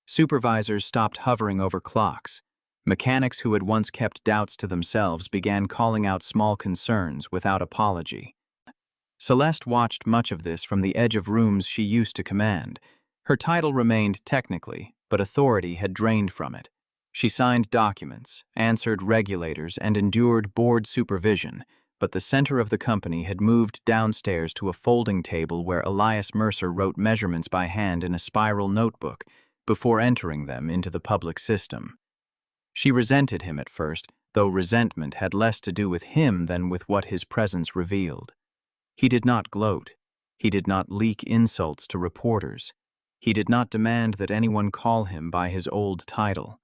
Supervisors stopped hovering over clocks. Mechanics who had once kept doubts to themselves began calling out small concerns without apology. Celeste watched much of this from the edge of rooms she used to command. Her title remained technically, but authority had drained from it. She signed documents, answered regulators, and endured board supervision, but the center of the company had moved downstairs to a folding table where Elias Mercer wrote measurements by hand in a spiral notebook before entering them into the public system. She resented him at first, though resentment had less to do with him than with what his presence revealed. He did not gloat. He did not leak insults to reporters. He did not demand that anyone call him by his old title.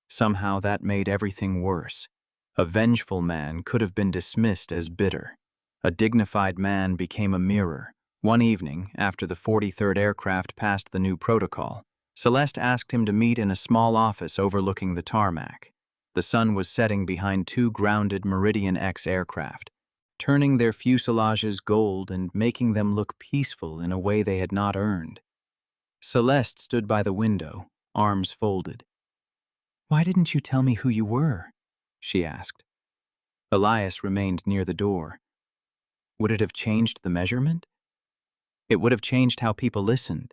Somehow that made everything worse. A vengeful man could have been dismissed as bitter. A dignified man became a mirror. One evening, after the 43rd aircraft passed the new protocol, Celeste asked him to meet in a small office overlooking the tarmac. The sun was setting behind 2 grounded Meridian X aircraft, turning their fuselages gold and making them look peaceful in a way they had not earned. Celeste stood by the window, arms folded. "Why didn't you tell me who you were?" she asked. Elias remained near the door. Would it have changed the measurement? It would have changed how people listened.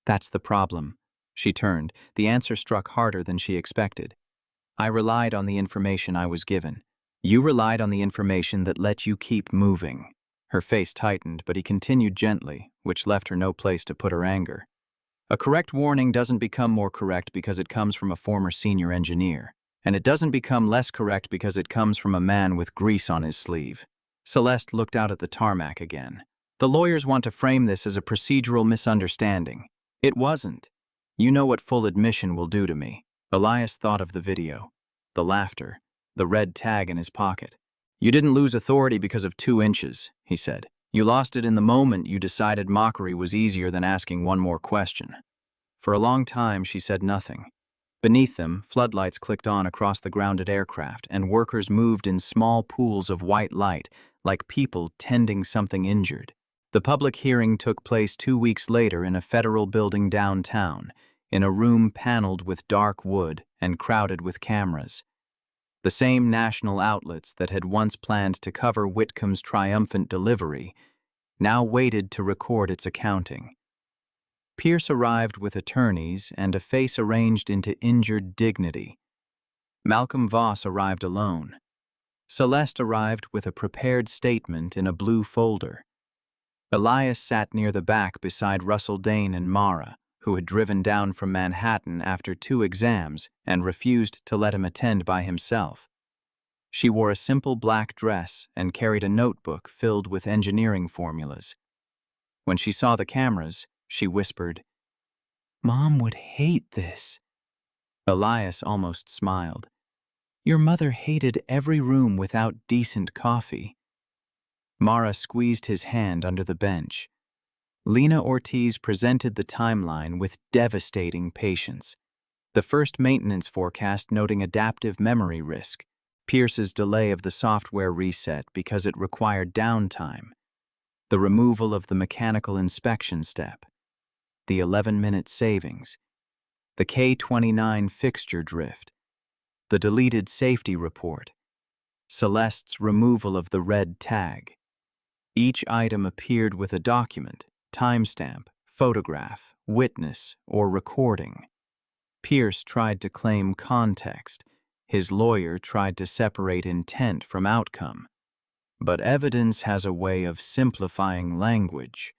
That's the problem. She turned. The answer struck harder than she expected. I relied on the information I was given. You relied on the information that let you keep moving. Her face tightened, but he continued gently, which left her no place to put her anger. A correct warning doesn't become more correct because it comes from a former senior engineer. And it doesn't become less correct because it comes from a man with grease on his sleeve. Celeste looked out at the tarmac again. The lawyers want to frame this as a procedural misunderstanding. It wasn't. You know what full admission will do to me. Elias thought of the video, the laughter, the red tag in his pocket. You didn't lose authority because of 2 inches, he said. You lost it in the moment you decided mockery was easier than asking one more question. For a long time, she said nothing. Beneath them, floodlights clicked on across the grounded aircraft, and workers moved in small pools of white light, like people tending something injured. The public hearing took place 2 weeks later in a federal building downtown, in a room paneled with dark wood and crowded with cameras. The same national outlets that had once planned to cover Whitcomb's triumphant delivery now waited to record its accounting. Pierce arrived with attorneys and a face arranged into injured dignity. Malcolm Voss arrived alone. Celeste arrived with a prepared statement in a blue folder. Elias sat near the back beside Russell Dane and Mara, who had driven down from Manhattan after 2 exams and refused to let him attend by himself. She wore a simple black dress and carried a notebook filled with engineering formulas. When she saw the cameras, she whispered, "Mom would hate this." Elias almost smiled. "Your mother hated every room without decent coffee." Mara squeezed his hand under the bench. Lena Ortiz presented the timeline with devastating patience. The first maintenance forecast noting adaptive memory risk, Pierce's delay of the software reset because it required downtime, the removal of the mechanical inspection step, the 11-minute savings, the K-29 fixture drift, the deleted safety report, Celeste's removal of the red tag. Each item appeared with a document, timestamp, photograph, witness, or recording. Pierce tried to claim context. His lawyer tried to separate intent from outcome. But evidence has a way of simplifying language.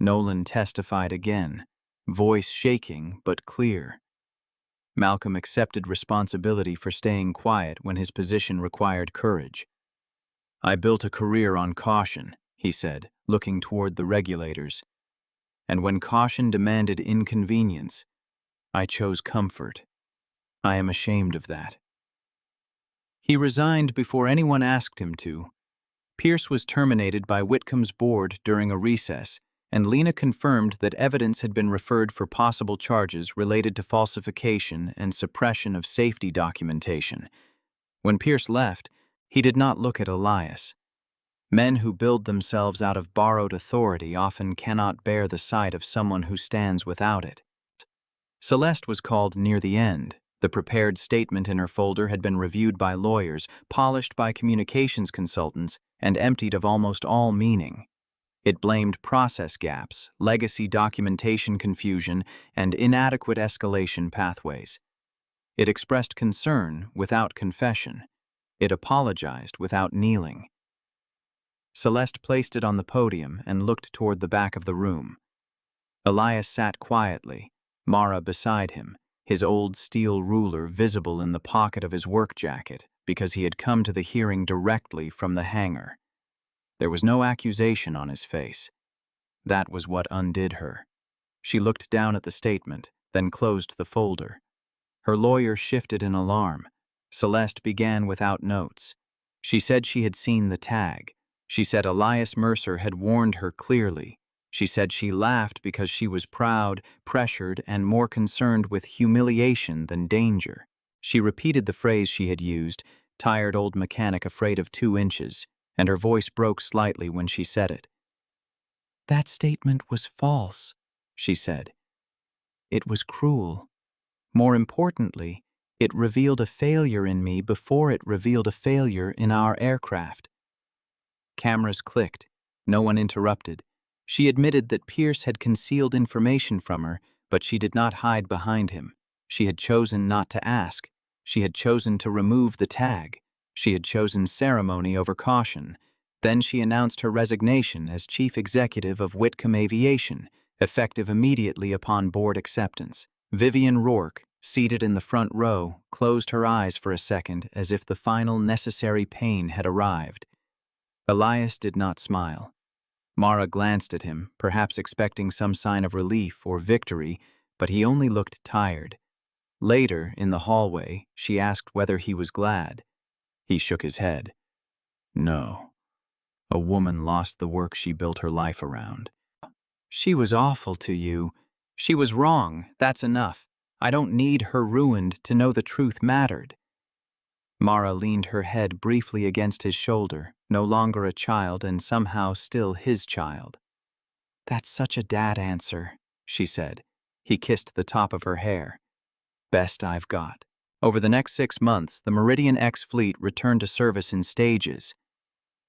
Nolan testified again, voice shaking but clear. Malcolm accepted responsibility for staying quiet when his position required courage. "I built a career on caution," he said, looking toward the regulators. "And when caution demanded inconvenience, I chose comfort. I am ashamed of that." He resigned before anyone asked him to. Pierce was terminated by Whitcomb's board during a recess, and Lena confirmed that evidence had been referred for possible charges related to falsification and suppression of safety documentation. When Pierce left, he did not look at Elias. Men who build themselves out of borrowed authority often cannot bear the sight of someone who stands without it. Celeste was called near the end. The prepared statement in her folder had been reviewed by lawyers, polished by communications consultants, and emptied of almost all meaning. It blamed process gaps, legacy documentation confusion, and inadequate escalation pathways. It expressed concern without confession. It apologized without kneeling. Celeste placed it on the podium and looked toward the back of the room. Elias sat quietly, Mara beside him, his old steel ruler visible in the pocket of his work jacket because he had come to the hearing directly from the hangar. There was no accusation on his face. That was what undid her. She looked down at the statement, then closed the folder. Her lawyer shifted in alarm. Celeste began without notes. She said she had seen the tag. She said Elias Mercer had warned her clearly. She said she laughed because she was proud, pressured, and more concerned with humiliation than danger. She repeated the phrase she had used, tired old mechanic afraid of 2 inches, and her voice broke slightly when she said it. "That statement was false," she said. "It was cruel. More importantly, it revealed a failure in me before it revealed a failure in our aircraft." Cameras clicked. No one interrupted. She admitted that Pierce had concealed information from her, but she did not hide behind him. She had chosen not to ask. She had chosen to remove the tag. She had chosen ceremony over caution. Then she announced her resignation as chief executive of Whitcomb Aviation, effective immediately upon board acceptance. Vivian Rourke, seated in the front row, closed her eyes for a second as if the final necessary pain had arrived. Elias did not smile. Mara glanced at him, perhaps expecting some sign of relief or victory, but he only looked tired. Later, in the hallway, she asked whether he was glad. He shook his head. "No. A woman lost the work she built her life around." "She was awful to you. She was wrong, that's enough. I don't need her ruined to know the truth mattered." Mara leaned her head briefly against his shoulder, no longer a child and somehow still his child. "That's such a dad answer," she said. He kissed the top of her hair. "Best I've got." Over the next 6 months, the Meridian X fleet returned to service in stages.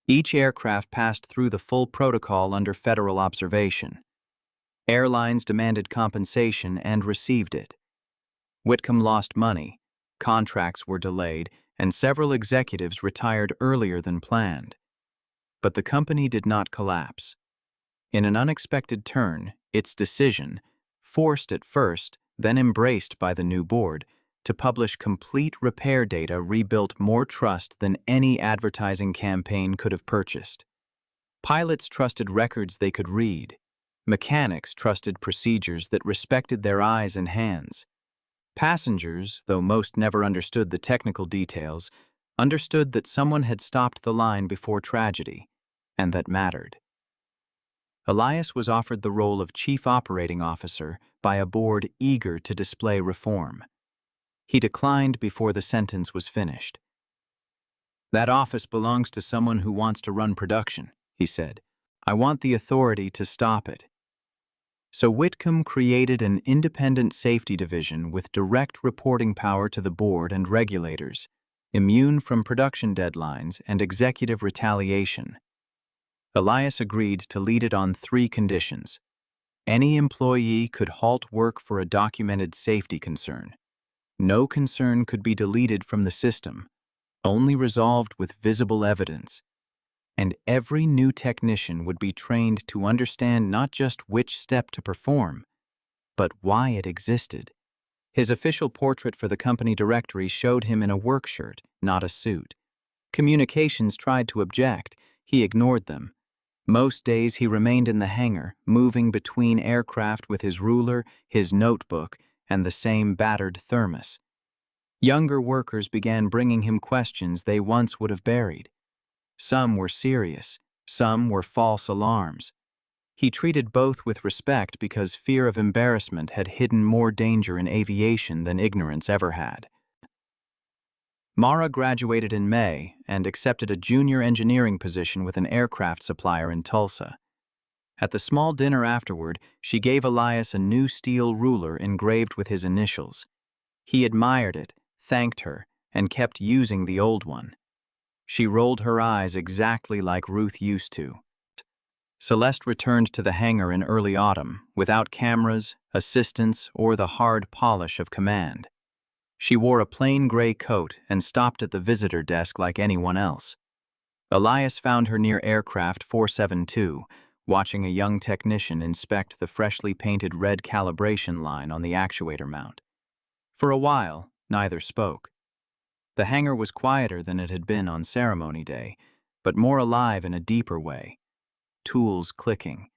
Each aircraft passed through the full protocol under federal observation. Airlines demanded compensation and received it. Whitcomb lost money, contracts were delayed, and several executives retired earlier than planned. But the company did not collapse. In an unexpected turn, its decision, forced at first, then embraced by the new board, to publish complete repair data rebuilt more trust than any advertising campaign could have purchased. Pilots trusted records they could read. Mechanics trusted procedures that respected their eyes and hands. Passengers, though most never understood the technical details, understood that someone had stopped the line before tragedy, and that mattered. Elias was offered the role of Chief Operating Officer by a board eager to display reform. He declined before the sentence was finished. "That office belongs to someone who wants to run production," he said. "I want the authority to stop it." So Whitcomb created an independent safety division with direct reporting power to the board and regulators, immune from production deadlines and executive retaliation. Elias agreed to lead it on 3 conditions. Any employee could halt work for a documented safety concern. No concern could be deleted from the system, only resolved with visible evidence. And every new technician would be trained to understand not just which step to perform, but why it existed. His official portrait for the company directory showed him in a work shirt, not a suit. Communications tried to object. He ignored them. Most days he remained in the hangar, moving between aircraft with his ruler, his notebook, and the same battered thermos. Younger workers began bringing him questions they once would have buried. Some were serious, some were false alarms. He treated both with respect because fear of embarrassment had hidden more danger in aviation than ignorance ever had. Mara graduated in May and accepted a junior engineering position with an aircraft supplier in Tulsa. At the small dinner afterward, she gave Elias a new steel ruler engraved with his initials. He admired it, thanked her, and kept using the old one. She rolled her eyes exactly like Ruth used to. Celeste returned to the hangar in early autumn, without cameras, assistants, or the hard polish of command. She wore a plain gray coat and stopped at the visitor desk like anyone else. Elias found her near aircraft 472, watching a young technician inspect the freshly painted red calibration line on the actuator mount. For a while, neither spoke. The hangar was quieter than it had been on ceremony day, but more alive in a deeper way. Tools clicking,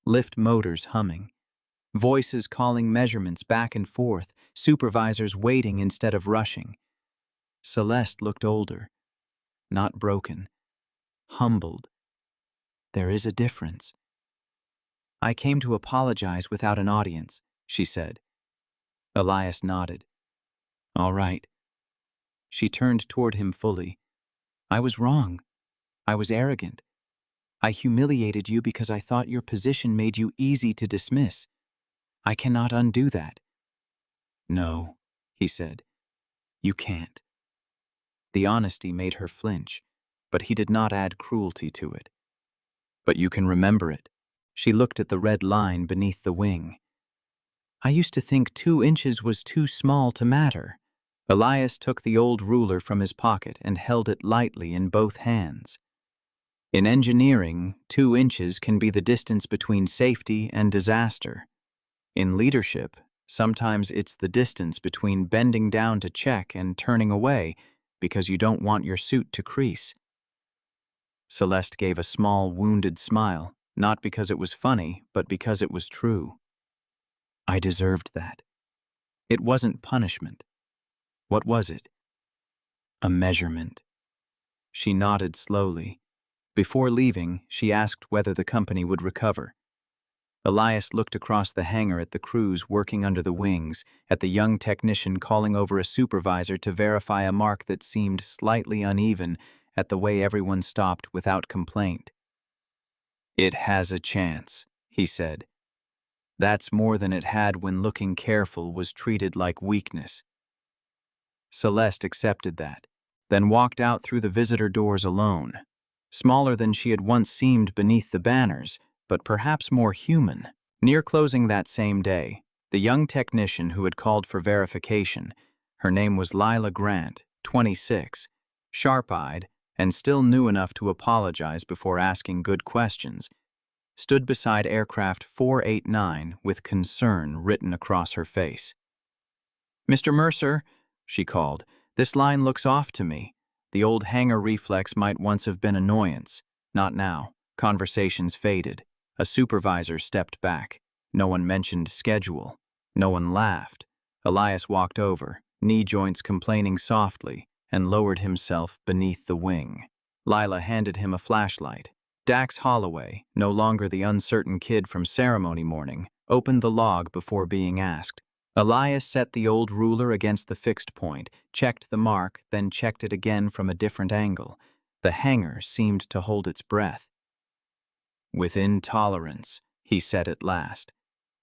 lift motors humming, voices calling measurements back and forth, supervisors waiting instead of rushing. Celeste looked older, not broken, humbled. "There is a difference." "I came to apologize without an audience," she said. Elias nodded. "All right." She turned toward him fully. "I was wrong. I was arrogant. I humiliated you because I thought your position made you easy to dismiss. I cannot undo that." "No," he said. "You can't." The honesty made her flinch, but he did not add cruelty to it. "But you can remember it." She looked at the red line beneath the wing. "I used to think 2 inches was too small to matter." Elias took the old ruler from his pocket and held it lightly in both hands. In engineering, 2 inches can be the distance between safety and disaster. In leadership, sometimes it's the distance between bending down to check and turning away because you don't want your suit to crease. Celeste gave a small, wounded smile, not because it was funny, but because it was true. "I deserved that. It wasn't punishment. What was it?" "A measurement." She nodded slowly. Before leaving, she asked whether the company would recover. Elias looked across the hangar at the crews working under the wings, at the young technician calling over a supervisor to verify a mark that seemed slightly uneven, at the way everyone stopped without complaint. "It has a chance," he said. That's more than it had when looking careful was treated like weakness. Celeste accepted that, then walked out through the visitor doors alone, smaller than she had once seemed beneath the banners, but perhaps more human. Near closing that same day, the young technician who had called for verification, her name was Lila Grant, 26, sharp-eyed, and still new enough to apologize before asking good questions, stood beside aircraft 489 with concern written across her face. "Mr. Mercer," she called, "this line looks off to me. The old hangar reflex might once have been annoyance. Not now." Conversations faded. A supervisor stepped back. No one mentioned schedule. No one laughed. Elias walked over, knee joints complaining softly, and lowered himself beneath the wing. Lila handed him a flashlight. Dax Holloway, no longer the uncertain kid from ceremony morning, opened the log before being asked. Elias set the old ruler against the fixed point, checked the mark, then checked it again from a different angle. The hangar seemed to hold its breath. "Within tolerance," he said at last.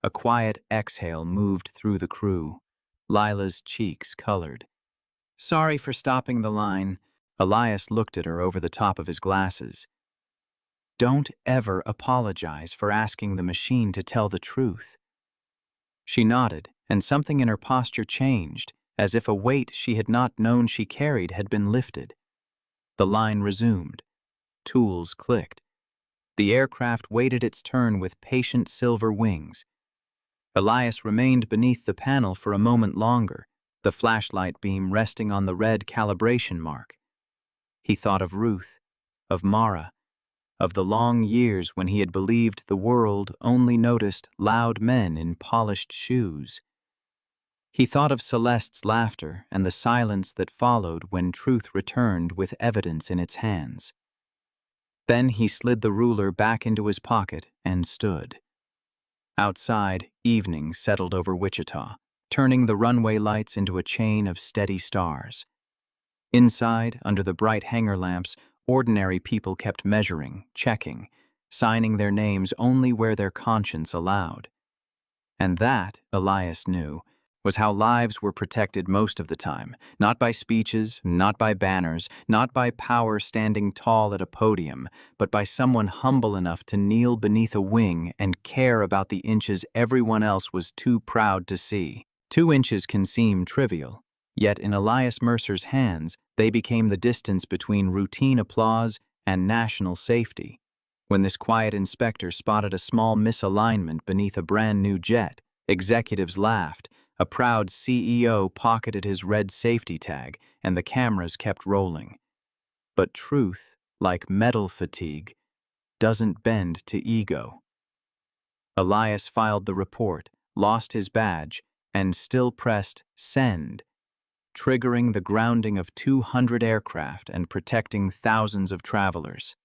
A quiet exhale moved through the crew. Lila's cheeks colored. "Sorry for stopping the line." Elias looked at her over the top of his glasses. "Don't ever apologize for asking the machine to tell the truth." She nodded, and something in her posture changed, as if a weight she had not known she carried had been lifted. The line resumed. Tools clicked. The aircraft waited its turn with patient silver wings. Elias remained beneath the panel for a moment longer, the flashlight beam resting on the red calibration mark. He thought of Ruth, of Mara, of the long years when he had believed the world only noticed loud men in polished shoes. He thought of Celeste's laughter and the silence that followed when truth returned with evidence in its hands. Then he slid the ruler back into his pocket and stood. Outside, evening settled over Wichita, turning the runway lights into a chain of steady stars. Inside, under the bright hangar lamps, ordinary people kept measuring, checking, signing their names only where their conscience allowed. And that, Elias knew, was how lives were protected most of the time, not by speeches, not by banners, not by power standing tall at a podium, but by someone humble enough to kneel beneath a wing and care about the inches everyone else was too proud to see. 2 inches can seem trivial, yet in Elias Mercer's hands, they became the distance between routine applause and national safety. When this quiet inspector spotted a small misalignment beneath a brand new jet, executives laughed, a proud CEO pocketed his red safety tag, and the cameras kept rolling. But truth, like metal fatigue, doesn't bend to ego. Elias filed the report, lost his badge, and still pressed send, triggering the grounding of 200 aircraft and protecting thousands of travelers.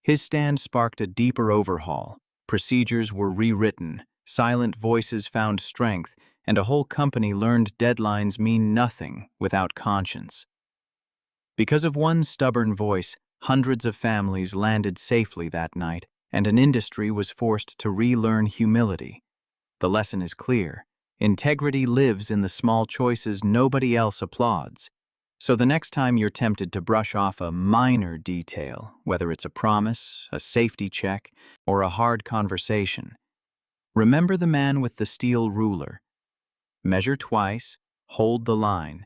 His stand sparked a deeper overhaul. Procedures were rewritten, silent voices found strength, and a whole company learned deadlines mean nothing without conscience. Because of one stubborn voice, hundreds of families landed safely that night, and an industry was forced to relearn humility. The lesson is clear. Integrity lives in the small choices nobody else applauds. So the next time you're tempted to brush off a minor detail, whether it's a promise, a safety check, or a hard conversation, remember the man with the steel ruler. Measure twice, hold the line,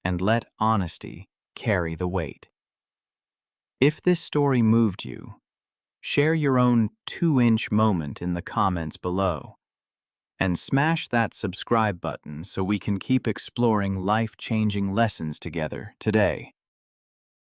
and let honesty carry the weight. If this story moved you, share your own 2-inch moment in the comments below. And smash that subscribe button so we can keep exploring life-changing lessons together today.